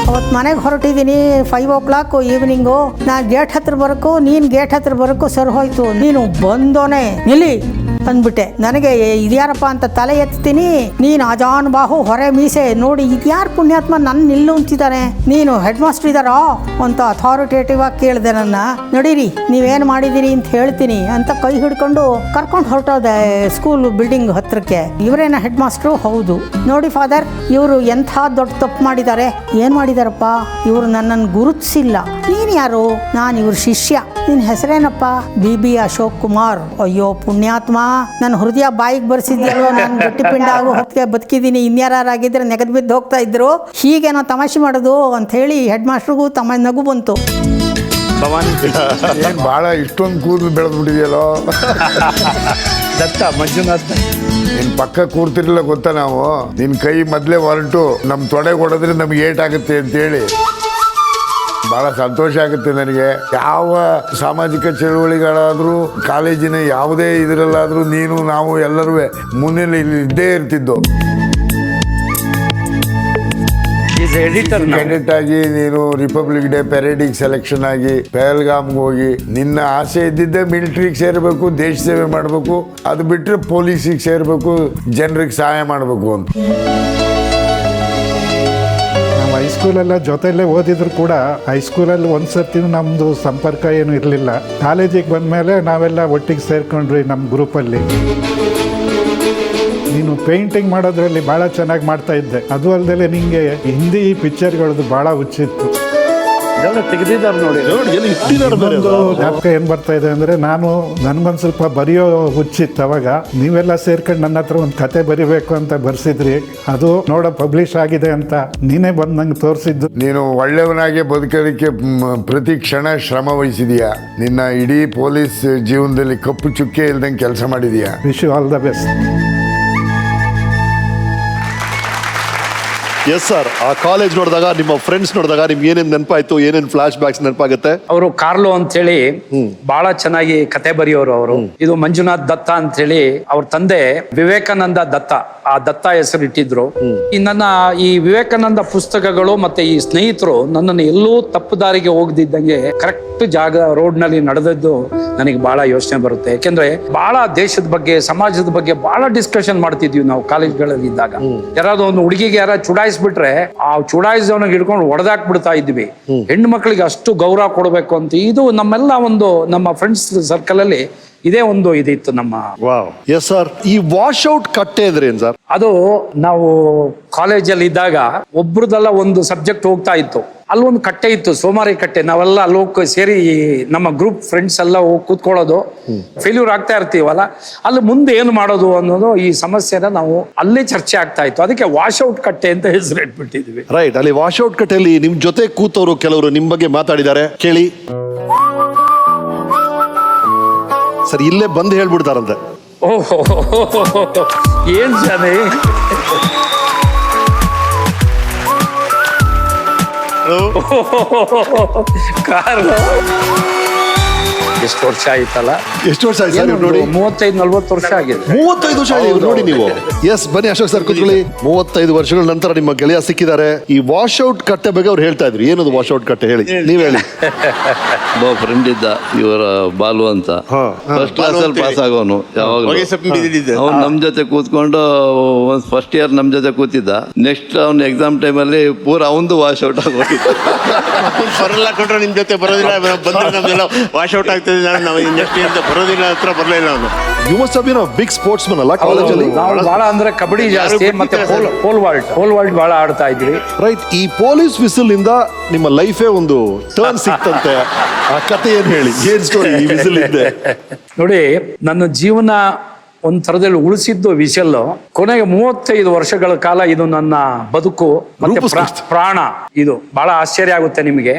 ಅವತ್ತು ಮನೆಗೆ ಹೊರಟಿದ್ದೀನಿ 5 o'clock ಈವ್ನಿಂಗು. ನಾನು ಗೇಟ್ ಹತ್ರ ಬರೋಕ್ಕೂ ನೀನ್ ಗೇಟ್ ಹತ್ರ ಬರೋಕ್ಕೂ ಸರ್ ಹೋಯ್ತು. ನೀನು ಬಂದೋನೆ ನಿಲ್ಲಿ ಅಂದ್ಬಿಟ್ಟೆ. ನನಗೆ ಇದ್ಯಾರಪ್ಪ ಅಂತ ತಲೆ ಎತ್ತೀನಿ, ನೀನು ಅಜಾನ್ ಬಾಹು ಹೊರೆ ಮೀಸೆ ನೋಡಿ ಇದ್ಯಾರು ಪುಣ್ಯಾತ್ಮ ನನ್ನ ನಿಲ್ಲು ಅಂತಿದ್ದಾನೆ, ನೀನು ಹೆಡ್ ಮಾಸ್ಟರ್ ಇದ್ದಾರಾ ಅಂತ ಅಥಾರಿಟೇಟಿವ್ ಆಗಿ ಕೇಳಿದೆ. ನನ್ನ ನಡೀರಿ ನೀವೇನು ಮಾಡಿದ್ದೀರಿ ಅಂತ ಹೇಳ್ತೀನಿ ಅಂತ ಕೈ ಹಿಡ್ಕೊಂಡು ಕರ್ಕೊಂಡು ಹೊರಟೋದೆ ಸ್ಕೂಲ್ ಬಿಲ್ಡಿಂಗ್ ಹತ್ರಕ್ಕೆ. ಇವರೇನ ಹೆಡ್ ಮಾಸ್ಟ್ರು? ಹೌದು. ನೋಡಿ ಫಾದರ್, ಇವರು ಎಂಥ ದೊಡ್ಡ ತಪ್ಪು ಮಾಡಿದ್ದಾರೆ. ಏನು ಮಾಡಿದಾರಪ್ಪ? ಇವರು ನನ್ನನ್ನು ಗುರುತಿಸಿಲ್ಲ. ನೀನು ಯಾರು? ನಾನು ಇವ್ರ ಶಿಷ್ಯ. ನಿನ್ನ ಹೆಸರೇನಪ್ಪ? BB ಅಶೋಕ್ ಕುಮಾರ್. ಅಯ್ಯೋ ಪುಣ್ಯಾತ್ಮ, ನನ್ನ ಹೃದಯ ಬಾಯಿಗೆ ಬರ್ಸಿದ್ಯಲ್ವ, ನಾನು ಗಟ್ಟಿ ಪಿಂಡ ಆಗೋ ಹೊತ್ತಿಗೆ ಬದುಕಿದ್ದೀನಿ. ಇನ್ಯಾರಾಗಿದ್ರೆ ನೆಗದು ಬಿದ್ದು ಹೋಗ್ತಾ ಇದ್ರು. ಹೀಗೇನೋ ತಮಾಷೆ ಮಾಡೋದು ಅಂತ ಹೇಳಿ ಹೆಡ್ ಮಾಸ್ಟ್ರಿಗೂ ನಗು ಬಂತು. ಏನ್ ಭಾಳ ಇಷ್ಟೊಂದು ಕೂದಲು ಬೆಳೆದ್ಬಿಟ್ಟಿದೆಯಲ್ಲೋ. ದತ್ತ ಮಂಜುನಾಥ್ ನಿನ್ ಪಕ್ಕ ಕೂರ್ತಿರ್ಲಿಲ್ಲ ಗೊತ್ತಾ ನಾವು. ನಿನ್ ಕೈ ಮೊದ್ಲೇ ಹೊರಟು ನಮ್ ತೊಡೆ ಕೊಡೋದ್ರೆ ನಮ್ಗೆ ಏಟಾಗುತ್ತೆ ಅಂತೇಳಿ ಬಹಳ ಸಂತೋಷ ಆಗುತ್ತೆ ನನಗೆ. ಯಾವ ಸಾಮಾಜಿಕ ಚಳುವಳಿಗಳಾದ್ರೂ ಕಾಲೇಜಿನ ಯಾವುದೇ ಇದರಲ್ಲಾದ್ರೂ ನೀನು ನಾವು ಎಲ್ಲರೂ ಮುನ್ನೆಲೆಯಲ್ಲಿ ಇದ್ದೇ ಇರ್ತಿದ್ದು. ಎಡಿಟರ್ ಕ್ಯಾಂಡಿಡೇಟ್ ಆಗಿ ನೀನು ರಿಪಬ್ಲಿಕ್ ಡೇ ಪೆರೇಡಿಗೆ ಸೆಲೆಕ್ಷನ್ ಆಗಿ ಪಹಲ್ಗಾಮ್ಗೆ ಹೋಗಿ ನಿನ್ನ ಆಸೆ ಇದ್ದಿದ್ದೆ ಮಿಲಿಟ್ರಿಗೆ ಸೇರಬೇಕು, ದೇಶ ಸೇವೆ ಮಾಡಬೇಕು, ಅದು ಬಿಟ್ಟರೆ ಪೊಲೀಸಿಗೆ ಸೇರಬೇಕು, ಜನರಿಗೆ ಸಹಾಯ ಮಾಡಬೇಕು ಅಂತ. ನಾವು ಹೈಸ್ಕೂಲೆಲ್ಲ ಜೊತೆಯಲ್ಲೇ ಓದಿದ್ರು ಕೂಡ ಹೈಸ್ಕೂಲಲ್ಲಿ ಒಂದು ಸರ್ತಿ ನಮ್ಮದು ಸಂಪರ್ಕ ಏನು ಇರಲಿಲ್ಲ. ಕಾಲೇಜಿಗೆ ಬಂದಮೇಲೆ ನಾವೆಲ್ಲ ಒಟ್ಟಿಗೆ ಸೇರ್ಕೊಂಡ್ರಿ ನಮ್ಮ ಗ್ರೂಪಲ್ಲಿ. ನೀನು ಪೇಂಟಿಂಗ್ ಮಾಡೋದ್ರಲ್ಲಿ ಭಾಳ ಚೆನ್ನಾಗಿ ಮಾಡ್ತಾ ಇದ್ದೆ. ಅದು ಅಲ್ಲದೆ ನಿಂಗೆ ಹಿಂದಿ ಪಿಕ್ಚರ್ಗಳದ್ದು ಭಾಳ ಹುಚ್ಚಿತ್ತು. ತೆಗೆದಿದ್ದಾರೆ ನೋಡಿ. ಇನ್ನೊಂದು ಜ್ಞಾಪಕ ಏನು ಬರ್ತಾ ಇದೆ ಅಂದರೆ, ನನಗೊಂದು ಸ್ವಲ್ಪ ಬರೆಯೋ ಹುಚ್ಚಿತ್ತು ಅವಾಗ. ನೀವೆಲ್ಲ ಸೇರ್ಕೊಂಡು ನನ್ನ ಹತ್ರ ಒಂದು ಕತೆ ಬರಿಬೇಕು ಅಂತ ಬರ್ಸಿದ್ರಿ. ಅದು ನೋಡೋ ಪಬ್ಲಿಷ್ ಆಗಿದೆ ಅಂತ ನೀನೇ ಬಂದು ನಂಗೆ ತೋರಿಸಿದ್ದು. ನೀನು ಒಳ್ಳೆಯವನಾಗೆ ಬದುಕೋದಕ್ಕೆ ಪ್ರತಿ ಕ್ಷಣ ಶ್ರಮ ವಹಿಸಿದೀಯಾ. ನಿನ್ನ ಇಡೀ ಪೊಲೀಸ್ ಜೀವನದಲ್ಲಿ ಕಪ್ಪು ಚುಕ್ಕೆ ಇಲ್ದಂಗೆ ಕೆಲಸ ಮಾಡಿದೀಯಾ. Wish you all the best. Yes sir, ಆ ಕಾಲೇಜ್ ನೋಡಿದಾಗ, ನಿಮ್ಮ ಫ್ರೆಂಡ್ಸ್ ನೋಡಿದಾಗ ನಿಮ್ಗೆ ಏನೇನು ನೆನಪಾಯ್ತು, ಏನೇನು ಫ್ಲಾಶ್ ಬ್ಯಾಕ್ಸ್ ನೆನಪಾಗುತ್ತೆ? ಅವರು ಕಾರ್ಲೋ ಅಂತ ಹೇಳಿ ಬಹಳ ಚೆನ್ನಾಗಿ ಕತೆ ಬರೆಯೋರು ಅವರು. ಇದು ಮಂಜುನಾಥ್ ದತ್ತ ಅಂತ ಹೇಳಿ ಅವ್ರ ತಂದೆ ವಿವೇಕಾನಂದ ದತ್ತ, ಆ ದತ್ತ ಹೆಸರು ಇಟ್ಟಿದ್ರು. ಈ ವಿವೇಕಾನಂದ ಪುಸ್ತಕಗಳು ಮತ್ತೆ ಈ ಸ್ನೇಹಿತರು ನನ್ನನ್ನು ಎಲ್ಲೂ ತಪ್ಪು ದಾರಿಗೆ ಹೋಗದಿದ್ದಂಗೆ ಕರೆಕ್ಟ್ ಜಾಗ ರೋಡ್ ನಲ್ಲಿ ನಡೆದದ್ದು ನನಗೆ ಬಹಳ ಯೋಚನೆ ಬರುತ್ತೆ. ಯಾಕೆಂದ್ರೆ ಬಹಳ ದೇಶದ ಬಗ್ಗೆ, ಸಮಾಜದ ಬಗ್ಗೆ ಬಹಳ ಡಿಸ್ಕಷನ್ ಮಾಡ್ತಿದ್ವಿ ನಾವು ಕಾಲೇಜ್ಗಳಲ್ಲಿ ಇದ್ದಾಗ. ಯಾರಾದ್ರೂ ಒಂದು ಹುಡುಗಿಗೆ ಯಾರ ಚುಡಾಯಿಸ್ಬಿಟ್ರೆ ಆ ಚುಡಾಯಿಸೋನಿಗೆ ಹಿಡ್ಕೊಂಡು ಹೊಡೆದಾಕ್ಬಿಡ್ತಾ ಇದ್ವಿ. ಹೆಣ್ಣು ಮಕ್ಕಳಿಗೆ ಅಷ್ಟು ಗೌರವ ಕೊಡಬೇಕು ಅಂತ. ಇದು ನಮ್ಮೆಲ್ಲ ಒಂದು ನಮ್ಮ ಫ್ರೆಂಡ್ಸ್ ಸರ್ಕಲ್ ಅಲ್ಲಿ ಇದೇ ಒಂದು ಇದಿತ್ತು ನಮ್ಮ. ಎಸ್ ಸರ್, ಈ ವಾಶ್ ಔಟ್ ಕಟ್ಟೆ ಅಂದ್ರೆ ಏನ್ ಸರ್? ಅದು ನಾವು ಕಾಲೇಜಲ್ಲಿ ಇದ್ದಾಗ ಒಬ್ರದೆಲ್ಲ ಒಂದು ಸಬ್ಜೆಕ್ಟ್ ಹೋಗ್ತಾ ಇತ್ತು. ಅಲ್ಲೊಂದು ಕಟ್ಟೆ ಇತ್ತು, ಸೋಮಾರಿ ಕಟ್ಟೆ. ನಾವೆಲ್ಲ ಅಲ್ಲಿ ಹೋಗಿ ಸೇರಿ ನಮ್ಮ ಗ್ರೂಪ್ ಫ್ರೆಂಡ್ಸ್ ಎಲ್ಲ ಹೋಗಿ ಕೂತ್ಕೊಳ್ಳೋದು. ಫೇಲ್ಯೂರ್ ಆಗ್ತಾ ಇರ್ತೀವಲ್ಲ, ಅಲ್ಲಿ ಮುಂದೆ ಏನು ಮಾಡೋದು ಅನ್ನೋದು ಈ ಸಮಸ್ಯೆನ ನಾವು ಅಲ್ಲೇ ಚರ್ಚೆ ಆಗ್ತಾ ಇತ್ತು. ಅದಕ್ಕೆ ವಾಶ್ ಔಟ್ ಕಟ್ಟೆ ಅಂತ ಹೆಸರು ಇಟ್ಬಿಟ್ಟಿದ್ವಿ. ರೈಟ್, ಅಲ್ಲಿ ವಾಶ್ ಔಟ್ ಕಟ್ಟೆಯಲ್ಲಿ ನಿಮ್ ಜೊತೆ ಕೂತವರು ಕೆಲವರು ನಿಮ್ ಬಗ್ಗೆ ಮಾತಾಡಿದ್ದಾರೆ, ಕೇಳಿ ಸರ್. ಇಲ್ಲೇ ಬಂದು ಹೇಳ್ಬಿಡ್ತಾರಂತೆ. ಓಹೋ, ಏನ್ ಜನ ಕಾರು. ಎಷ್ಟು ವರ್ಷ ಆಯ್ತಲ್ಲ? ಎಷ್ಟು ವರ್ಷ ಆಯ್ತು ಸರ್ ನೋಡಿ? 35-40 ವರ್ಷ ಆಗಿದೆ. 35 ವರ್ಷ ಆಗಿದೆ ನೋಡಿ ನೀವು. ಎಸ್, ಬನ್ನಿ ಅಶೋಕ್ ಸರ್ ಕೂತ್ಕೊಳ್ಳಿ. 35 ವರ್ಷಗಳ ನಂತರ ನಿಮ್ಮ ಗೆಳೆಯ ಸಿಕ್ಕಿದ್ದಾರೆ. ಈ ವಾಶ್ ಔಟ್ ಕಟ್ಟೆ ಬಗ್ಗೆ ಅವ್ರು ಹೇಳ್ತಾ ಇದ್ರು. ಏನದು ವಾಶ್ ಔಟ್ ಕಟ್ಟೆ ಹೇಳಿ, ನೀವ್ ಹೇಳಿ. ಒಬ್ಬ ಫ್ರೆಂಡ್ ಇದ್ದ, ಇವರ ಬಾಲು ಅಂತ. ಫಸ್ಟ್ ಕ್ಲಾಸ್ ಅಲ್ಲಿ ಪಾಸ್ ಆಗೋನು. ಯಾವಾಗಲೂ ಅವ್ನು ನಮ್ ಜೊತೆ ಕೂತ್ಕೊಂಡು ಫಸ್ಟ್ ಇಯರ್ ನಮ್ ಜೊತೆ ಕೂತಿದ್ದ. ನೆಕ್ಸ್ಟ್ ಅವ್ನ ಎಕ್ಸಾಮ್ ಟೈಮಲ್ಲಿ ಪೂರ ಅವಂದು ವಾಶ್ ಔಟ್ ಆಗೋಗಿತ್ತು. ಬರಲ್ಲ ಕೊಟ್ರೆ ನಿಮ್ ಜೊತೆ ಬರೋದಿಲ್ಲ, ಬಂದ್ರೆ ನಮ್ದೆಲ್ಲ ವಾಶ್ ಔಟ್ ಆಗ್ತದೆ. ನಾವು ನೆಕ್ಸ್ಟ್ ಇಯರ್ ಬರೋದಿಲ್ಲ, ಹತ್ರ ಬರಲಿಲ್ಲ ಅವನು. You must have been a big sportsman ಅಲ್ಲ ಕಾಲೇಜಲ್ಲಿ? ನಾವು ಬಹಳ ಅಂದ್ರೆ ಕಬಡ್ಡಿ ಜಾಸ್ತಿ, ಮತ್ತೆ ಪೋಲ್ ವಾಲ್ಟ್ ಬಹಳ ಆಡ್ತಾ ಇದ್ವಿ. ರೈಟ್, ಈ ಪೊಲೀಸ್ ವಿಸಿಲ್ ಇಂದ ನಿಮ್ಮ ಲೈಫೇ ಒಂದು ಟರ್ನ್ ಸಿಕ್ತಂತೆ. ಆ ಕತೆ ಏನ್ ಹೇಳಿ, ಏನ್ ಸ್ಟೋರಿ ಈ ವಿಸಿಲ್ ಇದೆ? ನೋಡಿ, ನನ್ನ ಜೀವನ ಒಂದ್ ಥರದಲ್ಲಿ ಉಳಿಸಿದ್ದು ವಿಷಲ್ಲು. ಕೊನೆಗೆ 35 ವರ್ಷಗಳ ಕಾಲ ಇದು ನನ್ನ ಬದುಕು ಮತ್ತೆ ಪ್ರಾಣ. ಇದು ಬಹಳ ಆಶ್ಚರ್ಯ ಆಗುತ್ತೆ ನಿಮಗೆ.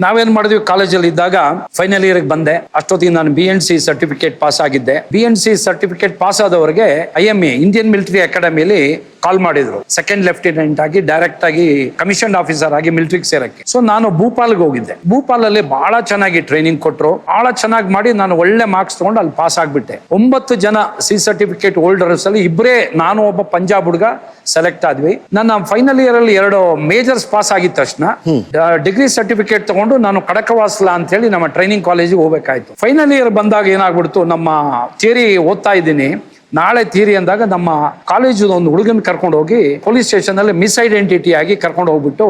ನಾವೇನ್ ಮಾಡಿದ್ವಿ, ಕಾಲೇಜಲ್ಲಿ ಇದ್ದಾಗ ಫೈನಲ್ ಇಯರ್ಗೆ ಬಂದೆ. ಅಷ್ಟೊತ್ತಿಗೆ ನಾನು BNC ಸರ್ಟಿಫಿಕೇಟ್ ಪಾಸ್ ಆಗಿದ್ದೆ. BNC ಸರ್ಟಿಫಿಕೇಟ್ ಪಾಸ್ ಆದವರಿಗೆ IMA ಇಂಡಿಯನ್ ಮಿಲಿಟರಿ ಅಕಾಡೆಮಿಯಲ್ಲಿ ಕಾಲ್ ಮಾಡಿದ್ರು. ಸೆಕೆಂಡ್ ಲೆಫ್ಟಿನೆಂಟ್ ಆಗಿ ಡೈರೆಕ್ಟ್ ಆಗಿ ಕಮಿಷನ್ ಆಫೀಸರ್ ಆಗಿ ಮಿಲಿಟರಿಗೆ ಸೇರಕ್ಕೆ. ಸೊ ನಾನು ಭೂಪಾಲ್ಗೆ ಹೋಗಿದ್ದೆ. ಭೂಪಾಲಲ್ಲಿ ಬಹಳ ಚೆನ್ನಾಗಿ ಟ್ರೈನಿಂಗ್ ಕೊಟ್ಟರು. ಬಹಳ ಚೆನ್ನಾಗಿ ಮಾಡಿ ನಾನು ಒಳ್ಳೆ ಮಾರ್ಕ್ಸ್ ತಗೊಂಡು ಅಲ್ಲಿ ಪಾಸ್ ಆಗ್ಬಿಟ್ಟೆ. 9 ಜನ C ಸರ್ಟಿಫಿಕೇಟ್ ಹೋಲ್ಡರ್ಸ್ ಅಲ್ಲಿ ಇಬ್ಬರೇ, ನಾನು ಒಬ್ಬ ಪಂಜಾಬ್ ಹುಡುಗ ಸೆಲೆಕ್ಟ್ ಆದ್ವಿ. ನನ್ನ ಫೈನಲ್ ಇಯರ್ ಅಲ್ಲಿ 2 ಮೇಜರ್ಸ್ ಪಾಸ್ ಆಗಿದ ತಕ್ಷಣ ಡಿಗ್ರಿ ಸರ್ಟಿಫಿಕೇಟ್ ತಗೊಂಡು ನಾನು ಖಡಕವಾಸ್ಲಾ ಅಂತ ಹೇಳಿ ನಮ್ಮ ಟ್ರೈನಿಂಗ್ ಕಾಲೇಜಿಗೆ ಹೋಗ್ಬೇಕಾಯ್ತು. ಫೈನಲ್ ಇಯರ್ ಬಂದಾಗ ಏನಾಗ್ಬಿಡ್ತು, ನಮ್ಮ ಥಿಯರಿ ಓದ್ತಾ ಇದ್ದೀನಿ, ನಾಳೆ ಥಿಯರಿ ಅಂದಾಗ ನಮ್ಮ ಕಾಲೇಜು ಒಂದು ಹುಡುಗನ ಕರ್ಕೊಂಡು ಹೋಗಿ ಪೊಲೀಸ್ ಸ್ಟೇಷನ್ ಅಲ್ಲಿ ಮಿಸ್ ಐಡೆಂಟಿಟಿ ಆಗಿ ಕರ್ಕೊಂಡು ಹೋಗ್ಬಿಟ್ಟು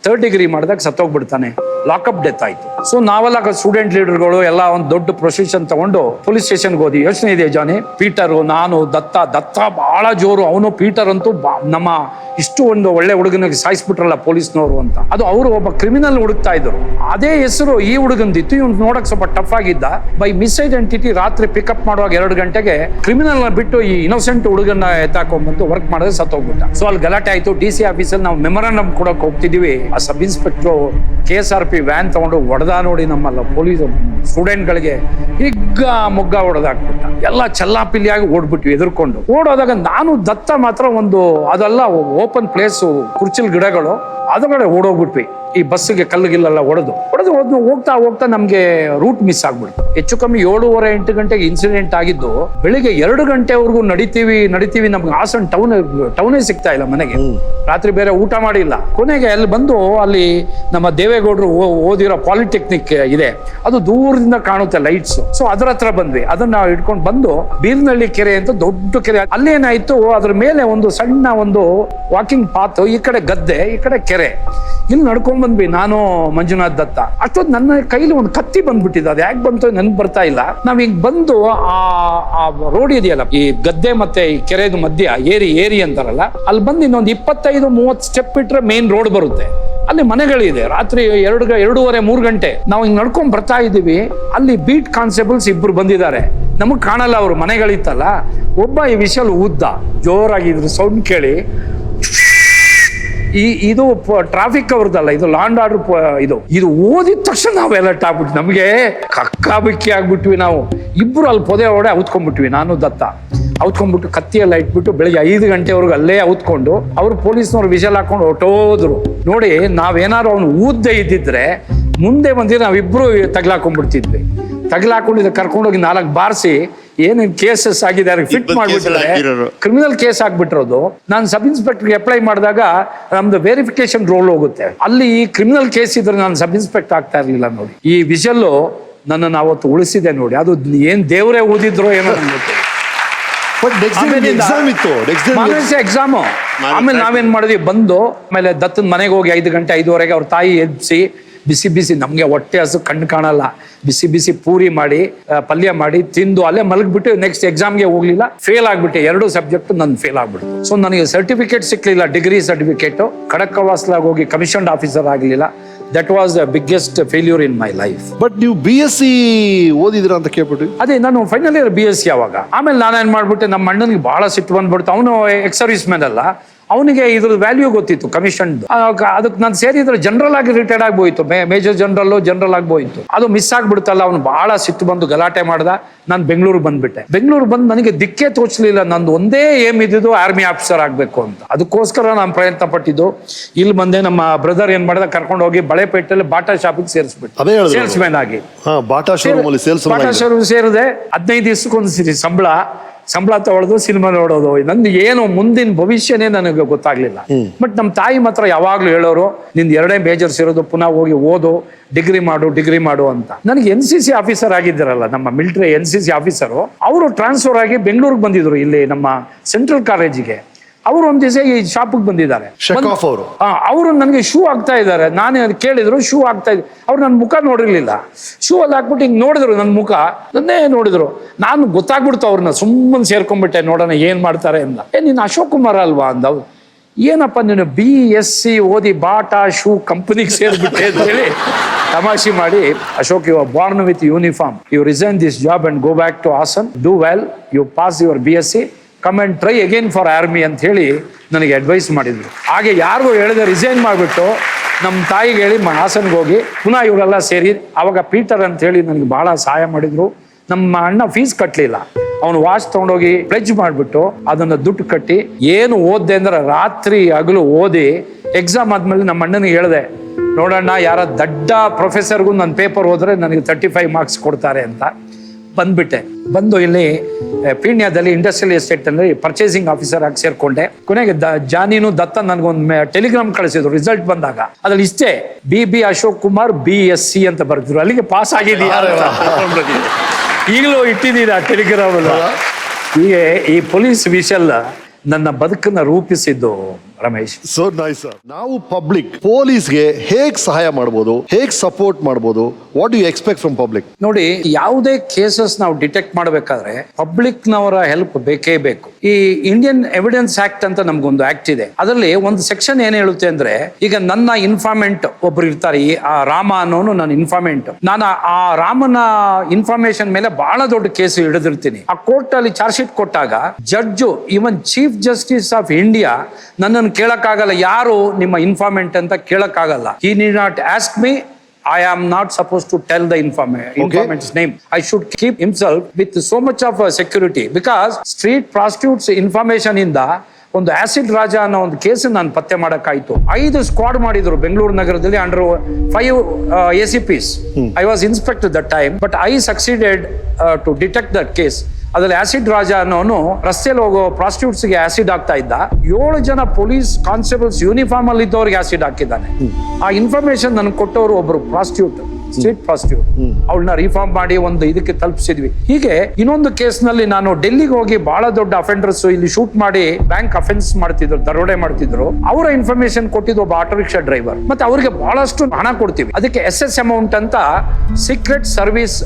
3rd ಡಿಗ್ರಿ ಮಾಡಿದಾಗ ಸತ್ತೋಗ್ಬಿಡ್ತಾನೆ. ಲಾಕಪ್ ಡೆತ್ ಆಯ್ತು. ಸೊ ನಾವೆಲ್ಲ ಸ್ಟೂಡೆಂಟ್ ಲೀಡರ್ಗಳು ಎಲ್ಲ ಒಂದು ದೊಡ್ಡ ಪ್ರೊಸೆಷನ್ ತಗೊಂಡು ಪೊಲೀಸ್ ಸ್ಟೇಷನ್ಗೆ ಹೋದ್ವಿ. ಯೋಚನೆ ಇದೆ ಜಾನಿ, ಪೀಟರು, ನಾನು, ದತ್ತ ಬಹಳ ಜೋರು. ಅವನು ಪೀಟರ್ ಅಂತೂ ನಮ್ಮ ಇಷ್ಟು ಒಂದು ಒಳ್ಳೆ ಹುಡುಗನಿಗೆ ಸಾಯಿಸ್ಬಿಟ್ರಲ್ಲ ಪೊಲೀಸ್ನವರು ಅಂತ. ಅದು ಅವರು ಒಬ್ಬ ಕ್ರಿಮಿನಲ್ ಹುಡುಕ್ತಾ ಇದ್ರು. ಅದೇ ಹೆಸರು ಈ ಹುಡುಗಂದಿತ್ತು. ಇವ್ನು ನೋಡಕ್ ಸ್ವಲ್ಪ ಟಫ್ ಆಗಿದ್ದ. ಬೈ ಮಿಸ್ ಐಡೆಂಟಿಟಿ ರಾತ್ರಿ ಪಿಕಪ್ ಮಾಡುವಾಗ 2 ಗಂಟೆಗೆ ಕ್ರಿಮಿನಲ್ ನ ಬಿಟ್ಟು ಈ ಇನ್ನೋಸೆಂಟ್ ಹುಡುಗನ ಎತ್ತಾಕೊಂಡ್ಬಂದು ವರ್ಕ್ ಮಾಡಿದ್ರೆ ಸತ್ತೋಗ್ಬಿಟ್ಟ. ಸೊ ಅಲ್ಲಿ ಗಲಾಟೆ ಆಯ್ತು. DC ಆಫೀಸಲ್ಲಿ ನಾವು ಮೆಮೊರಾಂಡಮ್ ಕೊಡಕ್ ಹೋಗ್ತಿದೀವಿ. ಆ ಸಬ್ ಇನ್ಸ್ಪೆಕ್ಟರ್ KSRP ವ್ಯಾನ್ ತಗೊಂಡು ಹೊಡೆದ ನೋಡಿ ನಮ್ಮಲ್ಲ ಪೊಲೀಸ್ ಸ್ಟೂಡೆಂಟ್ಗಳಿಗೆ ಹಿಗ್ಗ ಮೊಗ್ಗ ಹೊಡೆದಾಕ್ಬಿಟ್ಟ. ಎಲ್ಲ ಚಲ್ಲಾಪಿಲ್ಲಿಯಾಗಿ ಓಡ್ಬಿಟ್ವಿ ಎದುರ್ಕೊಂಡು. ಓಡೋದಾಗ ನಾನು ದತ್ತ ಮಾತ್ರ ಒಂದು ಅದೆಲ್ಲ ಓಪನ್ ಪ್ಲೇಸ್, ಕುರ್ಚಿಲ್ ಗಿಡಗಳು, ಅದರೊಳಗಡೆ ಓಡೋಗ್ಬಿಟ್ವಿ. ಈ ಬಸ್ಸಿಗೆ ಕಲ್ಲುಗಿಲ್ಲೆಲ್ಲ ಹೊಡೆದು ಹೋಗ್ತಾ ಹೋಗ್ತಾ ನಮ್ಗೆ ರೂಟ್ ಮಿಸ್ ಆಗ್ಬಿಡ್ತು. ಹೆಚ್ಚು ಕಮ್ಮಿ 7:30-8 ಗಂಟೆಗೆ ಇನ್ಸಿಡೆಂಟ್ ಆಗಿದ್ದು, ಬೆಳಿಗ್ಗೆ 2 ಗಂಟೆವರೆಗೂ ನಡಿತೀವಿ ನಮ್ಗೆ ಹಾಸನ್ ಟೌನೇ ಸಿಗ್ತಾ ಇಲ್ಲ ಮನೆಗೆ. ರಾತ್ರಿ ಬೇರೆ ಊಟ ಮಾಡಿಲ್ಲ. ಕೊನೆಗೆ ಅಲ್ಲಿ ಬಂದು, ಅಲ್ಲಿ ನಮ್ಮ ದೇವೇಗೌಡರು ಓದಿರೋ ಪಾಲಿಟೆಕ್ನಿಕ್ ಇದೆ, ಅದು ದೂರದಿಂದ ಕಾಣುತ್ತೆ ಲೈಟ್ಸ್. ಸೊ ಅದರ ಹತ್ರ ಬಂದ್ವಿ. ಅದನ್ನ ನಾವು ಇಟ್ಕೊಂಡು ಬಂದು ಬೀರ್ನಳ್ಳಿ ಕೆರೆ ಅಂತ ದೊಡ್ಡ ಕೆರೆ, ಅಲ್ಲೇನಾಯ್ತು, ಅದ್ರ ಮೇಲೆ ಒಂದು ಸಣ್ಣ ಒಂದು ವಾಕಿಂಗ್ ಪಾತ್, ಈ ಕಡೆ ಗದ್ದೆ, ಈ ಕಡೆ ಕೆರೆ. ಇಲ್ಲಿ ನಡ್ಕೊಂಡ್ ಬಂದ್ವಿ ನಾನು, ಮಂಜುನಾಥ್ ದತ್ತ. ಅಷ್ಟೊತ್ತು ನನ್ನ ಕೈಲಿ ಒಂದು ಕತ್ತಿ ಬಂದ್ಬಿಟ್ಟಿದೆ. ಅದು ಯಾಕೆ ಬಂತು ನನ್ಗೆ ಬರ್ತಾ ಇಲ್ಲ. ನಾವ್ ಹಿಂಗ್ ಬಂದು ಆ ರೋಡ್ ಇದೆಯಲ್ಲ, ಈ ಗದ್ದೆ ಮತ್ತೆ ಈ ಕೆರೆದು ಮಧ್ಯ ಏರಿ ಅಂತಾರಲ್ಲ, ಅಲ್ಲಿ ಬಂದು ಇನ್ನೊಂದು 25-30 ಸ್ಟೆಪ್ ಬಿಟ್ರೆ ಮೇನ್ ರೋಡ್ ಬರುತ್ತೆ. ಅಲ್ಲಿ ಮನೆಗಳಿದೆ. ರಾತ್ರಿ 2:30-3 ಗಂಟೆ ನಾವು ಹಿಂಗ್ ನಡ್ಕೊಂಡ್ ಬರ್ತಾ ಇದೀವಿ. ಅಲ್ಲಿ ಬೀಟ್ ಕಾನ್ಸ್ಟೇಬಲ್ಸ್ 2 ಬಂದಿದ್ದಾರೆ. ನಮಗ್ ಕಾಣಲ್ಲ, ಅವ್ರ ಮನೆಗಳಿತ್ತಲ್ಲ. ಒಬ್ಬ ಈ ವಿಷಲ್ ಉದ್ದ ಜೋರಾಗಿ ಇದ್ರ ಸೌಂಡ್ ಕೇಳಿ, ಇದು ಟ್ರಾಫಿಕ್ ಅವ್ರದ್ದಲ್ಲ, ಇದು ಲಾ ಅಂಡ್ ಆರ್ಡರ್. ಇದು ಓದಿದ ತಕ್ಷಣ ನಾವು ಅಲರ್ಟ್ ಆಗ್ಬಿಟ್ವಿ. ನಮಗೆ ಕಕ್ಕಾಬಿಕ್ಕಿ ಆಗ್ಬಿಟ್ವಿ. ನಾವು ಇಬ್ರು ಅಲ್ಲಿ ಪೊದೆ ಒಡೆ ಔತ್ಕೊಂಡ್ಬಿಟ್ವಿ, ನಾನು ದತ್ತ. ಔತ್ಕೊಂಡ್ಬಿಟ್ಟು ಕತ್ತಿಯೆಲ್ಲ ಇಟ್ಬಿಟ್ಟು ಬೆಳಿಗ್ಗೆ 5 ಗಂಟೆವರೆಗೂ ಅಲ್ಲೇ ಔತ್ಕೊಂಡು, ಅವ್ರು ಪೊಲೀಸ್ನವ್ರು ವಿಷಲ್ ಹಾಕೊಂಡು ಹೊಟ್ಟೋದ್ರು. ನೋಡಿ, ನಾವೇನಾದ್ರು ಅವ್ನು ಊದ್ದೇ ಇದ್ದಿದ್ರೆ ಮುಂದೆ ಬಂದಿದ್ರೆ ನಾವಿಬ್ರು ತಗ್ಲಾಕೊಂಡ್ಬಿಡ್ತಿದ್ವಿ. ತಗ್ಲಾಕೊಂಡಿದ್ದೆ ಕರ್ಕೊಂಡೋಗಿ 4 ಬಾರಿಸಿ ಏನೇನು ಕೇಸಸ್ ಆಗಿದೆ ಫಿಟ್ ಮಾಡ್ಬಿಟ್ಟಿದ್ರೆ ಕ್ರಿಮಿನಲ್ ಕೇಸ್ ಆಗ್ಬಿಟ್ಟಿರೋದು. ನಾನು ಸಬ್ ಇನ್ಸ್ಪೆಕ್ಟರ್ಗೆ ಅಪ್ಲೈ ಮಾಡಿದಾಗ ನಮ್ದು ವೆರಿಫಿಕೇಶನ್ ರೋಲ್ ಹೋಗುತ್ತೆ. ಅಲ್ಲಿ ಈ ಕ್ರಿಮಿನಲ್ ಕೇಸ್ ಇದ್ರೆ ನಾನು ಸಬ್ ಇನ್ಸ್ಪೆಕ್ಟರ್ ಆಗ್ತಾ ಇರ್ಲಿಲ್ಲ. ನೋಡಿ, ಈ ವಿಷಲ್ಲು ನನ್ನನ್ನು ಅವತ್ತು ಉಳಿಸಿದೆ ನೋಡಿ. ಅದು ಏನ್ ದೇವರೇ ಓದಿದ್ರೋ ಏನೋ ಎಕ್ಸಾಮು. ಆಮೇಲೆ ನಾವೇನ್ ಮಾಡಿದ್ವಿ, ಬಂದು ಆಮೇಲೆ ದತ್ತನ ಮನೆಗೆ ಹೋಗಿ 5 ಗಂಟೆ 5:30ಗೆ ಅವ್ರ ತಾಯಿ ಎಬ್ಸಿ ಬಿಸಿ ನಮ್ಗೆ ಹೊಟ್ಟೆ ಹಸು ಕಣ್ಣು ಕಾಣಲ್ಲ, ಬಿಸಿ ಪೂರಿ ಮಾಡಿ ಪಲ್ಯ ಮಾಡಿ ತಿಂದು ಅಲ್ಲೇ ಮಲಗ್ಬಿಟ್ಟು ನೆಕ್ಸ್ಟ್ ಎಕ್ಸಾಮ್ಗೆ ಹೋಗ್ಲಿಲ್ಲ. ಫೇಲ್ ಆಗ್ಬಿಟ್ಟೆ. 2 ಸಬ್ಜೆಕ್ಟ್ ನನ್ ಫೇಲ್ ಆಗ್ಬಿಟ್ಟು. ಸೊ ನನಗೆ ಸರ್ಟಿಫಿಕೇಟ್ ಸಿಕ್ಲಿಲ್ಲ, ಡಿಗ್ರಿ ಸರ್ಟಿಫಿಕೇಟ್. ಖಡಕ್ವಾಸ್ಲಾಗ ಹೋಗಿ ಕಮಿಷನ್ಡ್ ಆಫೀಸರ್ ಆಗಲಿಲ್ಲ. That was the biggest failure in my life. But ನೀವು BSc ಓದಿದ್ರ ಅಂತ ಕೇಳ್ಬಿಟ್ಟು? ಅದೇ, ನಾನು ಫೈನಲ್ ಇಯರ್ BSc ಅವಾಗ. ಆಮೇಲೆ ನಾನೇನ್ ಮಾಡ್ಬಿಟ್ಟೆ, ನಮ್ಮ ಅಣ್ಣನಿಗೆ ಬಹಳ ಸಿಟ್ಟು ಬಂದ್ಬಿಡ್ತು. ಅವನು ಎಕ್ಸ್ ಸರ್ವಿಸ್ ಮ್ಯಾನ್ ಅಲ್ಲ, ಅವನಿಗೆ ಇದ್ರ ವ್ಯಾಲ್ಯೂ ಗೊತ್ತಿತ್ತು ಕಮಿಷನ್. ಅದಕ್ಕೆ ನಾನು ಸೇರಿದ್ರೆ ಜನರಲ್ ಆಗಿ ರಿಟೈರ್ಡ್ ಆಗ್ಬೋಯ್ತು, ಮೇಜರ್ ಜನರಲ್ ಆಗ್ಬೋಯ್ತು. ಅದು ಮಿಸ್ ಆಗ್ಬಿಡ್ತಲ್ಲ. ಅವನು ಬಹಳ ಸಿಟ್ಟು ಬಂದು ಗಲಾಟೆ ಮಾಡ್ದ. ನಾನು ಬೆಂಗಳೂರು ಬಂದ್ಬಿಟ್ಟೆ. ಬೆಂಗಳೂರು ಬಂದು ನನಗೆ ದಿಕ್ಕೇ ತೋಚಲಿಲ್ಲ. ನಂದು ಒಂದೇ ಏಮ್ ಇದ್ದಿದ್ದು ಆರ್ಮಿ ಆಫೀಸರ್ ಆಗ್ಬೇಕು ಅಂತ. ಅದಕ್ಕೋಸ್ಕರ ನಾನು ಪ್ರಯತ್ನ ಪಟ್ಟಿದ್ದು. ಇಲ್ಲಿ ಬಂದೆ. ನಮ್ಮ ಬ್ರದರ್ ಏನ್ ಮಾಡ್ದ, ಕರ್ಕೊಂಡು ಹೋಗಿ ಬಳೆಪೇಟೆಯಲ್ಲಿ ಬಾಟಾ ಶಾಪಿಗೆ ಸೇರಿಸ್ಬಿಟ್ಟು ಸೇಲ್ಸ್ ಮ್ಯಾನ್ ಆಗಿ. ಬಾಟಾ ಶೋರೂಮ್ ಸೇರಿದೆ. 15 ದಿವಸಕ್ಕೊಂದು ಸಂಬಳ ತಗೊಳ್ಳೋದು, ಸಿನಿಮಾ ನೋಡೋದು. ನಂದು ಏನು ಮುಂದಿನ ಭವಿಷ್ಯನೇ ನನಗೆ ಗೊತ್ತಾಗ್ಲಿಲ್ಲ. ಬಟ್ ನಮ್ಮ ತಾಯಿ ಮಾತ್ರ ಯಾವಾಗ್ಲೂ ಹೇಳೋರು, ನಿಂದು 2 ಮೇಜರ್ಸ್ ಇರೋದು, ಪುನಃ ಹೋಗಿ ಓದು, ಡಿಗ್ರಿ ಮಾಡು ಅಂತ. ನನಗೆ NCC ಆಫೀಸರ್ ಆಗಿದ್ದಾರಲ್ಲ, ನಮ್ಮ ಮಿಲಿಟರಿ NCC ಆಫೀಸರು, ಅವರು ಟ್ರಾನ್ಸ್ಫರ್ ಆಗಿ ಬೆಂಗಳೂರಿಗೆ ಬಂದಿದ್ರು, ಇಲ್ಲಿ ನಮ್ಮ ಸೆಂಟ್ರಲ್ ಕಾಲೇಜಿಗೆ. ಅವರು ಒಂದ್ ದಿವಸ ಈ ಶಾಪಿಗೆ ಬಂದಿದ್ದಾರೆ. ಅವರು ನನಗೆ ಶೂ ಆಗ್ತಾ ಇದ್ದಾರೆ. ನಾನೇ ಕೇಳಿದ್ರು, ಶೂ ಆಗ್ತಾ ಇದ್ರು. ಅವ್ರು ನನ್ನ ಮುಖ ನೋಡಿರ್ಲಿಲ್ಲ. ಶೂ ಅಲ್ಲಿ ಹಾಕ್ಬಿಟ್ಟು ಹಿಂಗ್ ನೋಡಿದ್ರು, ನನ್ನ ಮುಖ ನನ್ನೇ ನೋಡಿದ್ರು. ನಾನು ಗೊತ್ತಾಗ್ಬಿಡ್ತು ಅವ್ರನ್ನ. ಸುಮ್ಮನೆ ಸೇರ್ಕೊಂಡ್ಬಿಟ್ಟೆ, ನೋಡೋಣ ಏನ್ ಮಾಡ್ತಾರೆ ಅಂತ. ನೀನು ಅಶೋಕ್ ಕುಮಾರ್ ಅಲ್ವಾ ಅಂದ. ಏನಪ್ಪ ನೀನು BSc ಓದಿ ಬಾಟಾ ಶೂ ಕಂಪನಿಗೆ ಸೇರ್ಬಿಟ್ಟೆ ಅಂತ ಹೇಳಿ ತಮಾಷೆ ಮಾಡಿ, Ashok, you are born with uniform, you resign this job and go back to Hassan, do well, you pass your BSc, come and try again for army ಅಂತ ಹೇಳಿ ನನಗೆ ಅಡ್ವೈಸ್ ಮಾಡಿದ್ರು. ಹಾಗೆ ಯಾರಿಗೂ ಹೇಳಿದೆ, ರಿಸೈನ್ ಮಾಡಿಬಿಟ್ಟು ನಮ್ಮ ತಾಯಿಗೆ ಹೇಳಿ ಹಾಸನ್ಗೆ ಹೋಗಿ ಪುನಃ ಇವರೆಲ್ಲ ಸೇರಿ, ಅವಾಗ ಪೀಟರ್ ಅಂತ ಹೇಳಿ ನನಗೆ ಬಹಳ ಸಹಾಯ ಮಾಡಿದ್ರು. ನಮ್ಮ ಅಣ್ಣ ಫೀಸ್ ಕಟ್ಟಲಿಲ್ಲ. ಅವನು ವಾಚ್ ತಗೊಂಡೋಗಿ ಪ್ಲೆಜ್ ಮಾಡಿಬಿಟ್ಟು ಅದನ್ನ ದುಡ್ಡು ಕಟ್ಟಿ ಏನು ಓದ್ದೆ ಅಂದ್ರೆ ರಾತ್ರಿ ಹಗಲು ಓದಿ ಎಕ್ಸಾಮ್ ಆದ್ಮೇಲೆ ನಮ್ಮ ಅಣ್ಣನಿಗೆ ಹೇಳಿದೆ, ನೋಡೋಣ ಯಾರ ದಡ್ಡ ಪ್ರೊಫೆಸರ್ಗೂ ನನ್ನ ಪೇಪರ್ ಹೋದ್ರೆ ನನಗೆ 35 ಮಾರ್ಕ್ಸ್ ಕೊಡ್ತಾರೆ ಅಂತ. ಬಂದ್ಬಿಟ್ಟೆ. ಬಂದು ಇಲ್ಲಿ ಪೀಣ್ಯದಲ್ಲಿ ಇಂಡಸ್ಟ್ರಿಯಲ್ ಎಸ್ಟೇಟ್ ಅಲ್ಲಿ ಪರ್ಚೇಸಿಂಗ್ ಆಫೀಸರ್ ಆಗಿ ಸೇರ್ಕೊಂಡೆ. ಕೊನೆಗೆ ಜಾನಿನು ದತ್ತ ನನಗೊಂದು ಟೆಲಿಗ್ರಾಮ್ ಕಳಿಸಿದ್ರು ರಿಸಲ್ಟ್ ಬಂದಾಗ. ಅದ್ರಲ್ಲಿ ಇಷ್ಟೇ, BB ಅಶೋಕ್ ಕುಮಾರ್ BSc ಅಂತ ಬರ್ತಿದ್ರು. ಅಲ್ಲಿಗೆ ಪಾಸ್ ಆಗಿದೆಯಾ ಈಗಲೂ ಇಟ್ಟಿದ್ದೀರ ಟೆಲಿಗ್ರಾಮ್ ಅಲ್ಲ. ಹೀಗೆ ಈ ಪೊಲೀಸ್ ವಿಷಲ್ ನನ್ನ ಬದುಕನ್ನ ರೂಪಿಸಿದ್ದು ರಮೇಶ್. So nice sir. ನಾವು ಪಬ್ಲಿಕ್ ಪೊಲೀಸ್ಗೆ ಹೇಗ್ ಸಹಾಯ ಮಾಡ್ಬೋದು, ಹೇಗ್ ಸಪೋರ್ಟ್ ಮಾಡ್ಬೋದು? What you expect from public? ನೋಡಿ, ಯಾವುದೇ ಕೇಸಸ್ ನಾವು ಡಿಟೆಕ್ಟ್ ಮಾಡಬೇಕಾದ್ರೆ ಪಬ್ಲಿಕ್ ನವರ ಹೆಲ್ಪ್ ಬೇಕೇ ಬೇಕು. ಈ ಇಂಡಿಯನ್ ಎವಿಡೆನ್ಸ್ ಆಕ್ಟ್ ಅಂತ ನಮ್ಗೊಂದು ಆಕ್ಟ್ ಇದೆ. ಅದರಲ್ಲಿ ಒಂದು ಸೆಕ್ಷನ್ ಏನ್ ಹೇಳುತ್ತೆ ಅಂದ್ರೆ, ಈಗ ನನ್ನ ಇನ್ಫಾರ್ಮೆಂಟ್ ಒಬ್ರು ಇರ್ತಾರೆ, ಆ ರಾಮ ಅನ್ನೋನು ನನ್ನ ಇನ್ಫಾರ್ಮೆಂಟ್. ನಾನು ಆ ರಾಮನ ಇನ್ಫಾರ್ಮೇಶನ್ ಮೇಲೆ ಬಹಳ ದೊಡ್ಡ ಕೇಸ್ ಹಿಡಿದಿರ್ತೀನಿ. ಆ ಕೋರ್ಟ್ ಅಲ್ಲಿ ಚಾರ್ಜ್ ಶೀಟ್ ಕೊಟ್ಟಾಗ judge, even chief justice of India ನನ್ನನ್ನು ಕೇಳಕ್ಕಾಗಲ್ಲ, ಯಾರು ನಿಮ್ಮ ಇನ್ಫಾರ್ಮೆಂಟ್ ಅಂತ ಕೇಳಕ್ಕಾಗಲ್ಲ. He need not ask me. I am not supposed to tell the informant's name. I should keep himself with so much of security, because street prostitutes information ಇಂದ ಒಂದು acid ರಾಜ ಅನ್ನೋ ಒಂದು case ನಾನು ಪತ್ತೆ ಮಾಡಕ್ಕಾಯ್ತು. 5 ಸ್ಕ್ವಾಡ್ ಮಾಡಿದ್ರು ಬೆಂಗಳೂರು ನಗರದಲ್ಲಿ under 5 ACPs. I was inspector that time, but I succeeded to detect that case. ಅದ್ರಲ್ಲಿ acid Raja ಅನ್ನೋನು ರಸ್ತೆಯಲ್ಲಿ ಹೋಗೋ ಪ್ರಾಸ್ಟಿಟ್ಯೂಟ್ಸ್ಗೆ ಆಸಿಡ್ ಹಾಕ್ತಾ ಇದ್ದ. 7 ಜನ ಪೊಲೀಸ್ ಕಾನ್ಸ್ಟೇಬಲ್ಸ್ ಯೂನಿಫಾರ್ಮ್ ಅಲ್ಲಿ ಇದ್ದವ್ರಿಗೆ ಆಸಿಡ್ ಹಾಕಿದ್ದಾನೆ. ಆ ಇನ್ಫಾರ್ಮೇಶನ್ ನನ್ಗೆ ಕೊಟ್ಟವರು ಒಬ್ರು ಪ್ರಾಸ್ಟಿಟ್ಯೂಟ್, ಸ್ಟ್ರೀಟ್ ಪ್ರಾಸ್ಟಿಟ್ಯೂಟ್. ಅವಳನ್ನ ರಿಫಾರ್ಮ್ ಮಾಡಿ ಒಂದು ಇದಕ್ಕೆ ತಲುಪಿಸಿದ್ವಿ. ಹೀಗೆ ಇನ್ನೊಂದು ಕೇಸ್ ನಲ್ಲಿ ನಾನು ಡೆಲ್ಲಿಗೆ ಹೋಗಿ ಬಹಳ ದೊಡ್ಡ ಅಫೆಂಡರ್ಸ್ ಇಲ್ಲಿ ಶೂಟ್ ಮಾಡಿ ಬ್ಯಾಂಕ್ ಅಫೆನ್ಸ್ ಮಾಡ್ತಿದ್ರು, ದರೋಡೆ ಮಾಡ್ತಿದ್ರು. ಅವರ ಇನ್ಫಾರ್ಮೇಶನ್ ಕೊಟ್ಟಿದ್ದು ಒಬ್ಬ ಆಟೋ ರಿಕ್ಷಾ ಡ್ರೈವರ್. ಮತ್ತೆ ಅವರಿಗೆ ಬಹಳಷ್ಟು ಹಣ ಕೊಡ್ತೀವಿ. ಅದಕ್ಕೆ SS ಅಮೌಂಟ್ ಅಂತ ಸೀಕ್ರೆಟ್ ಸರ್ವಿಸ್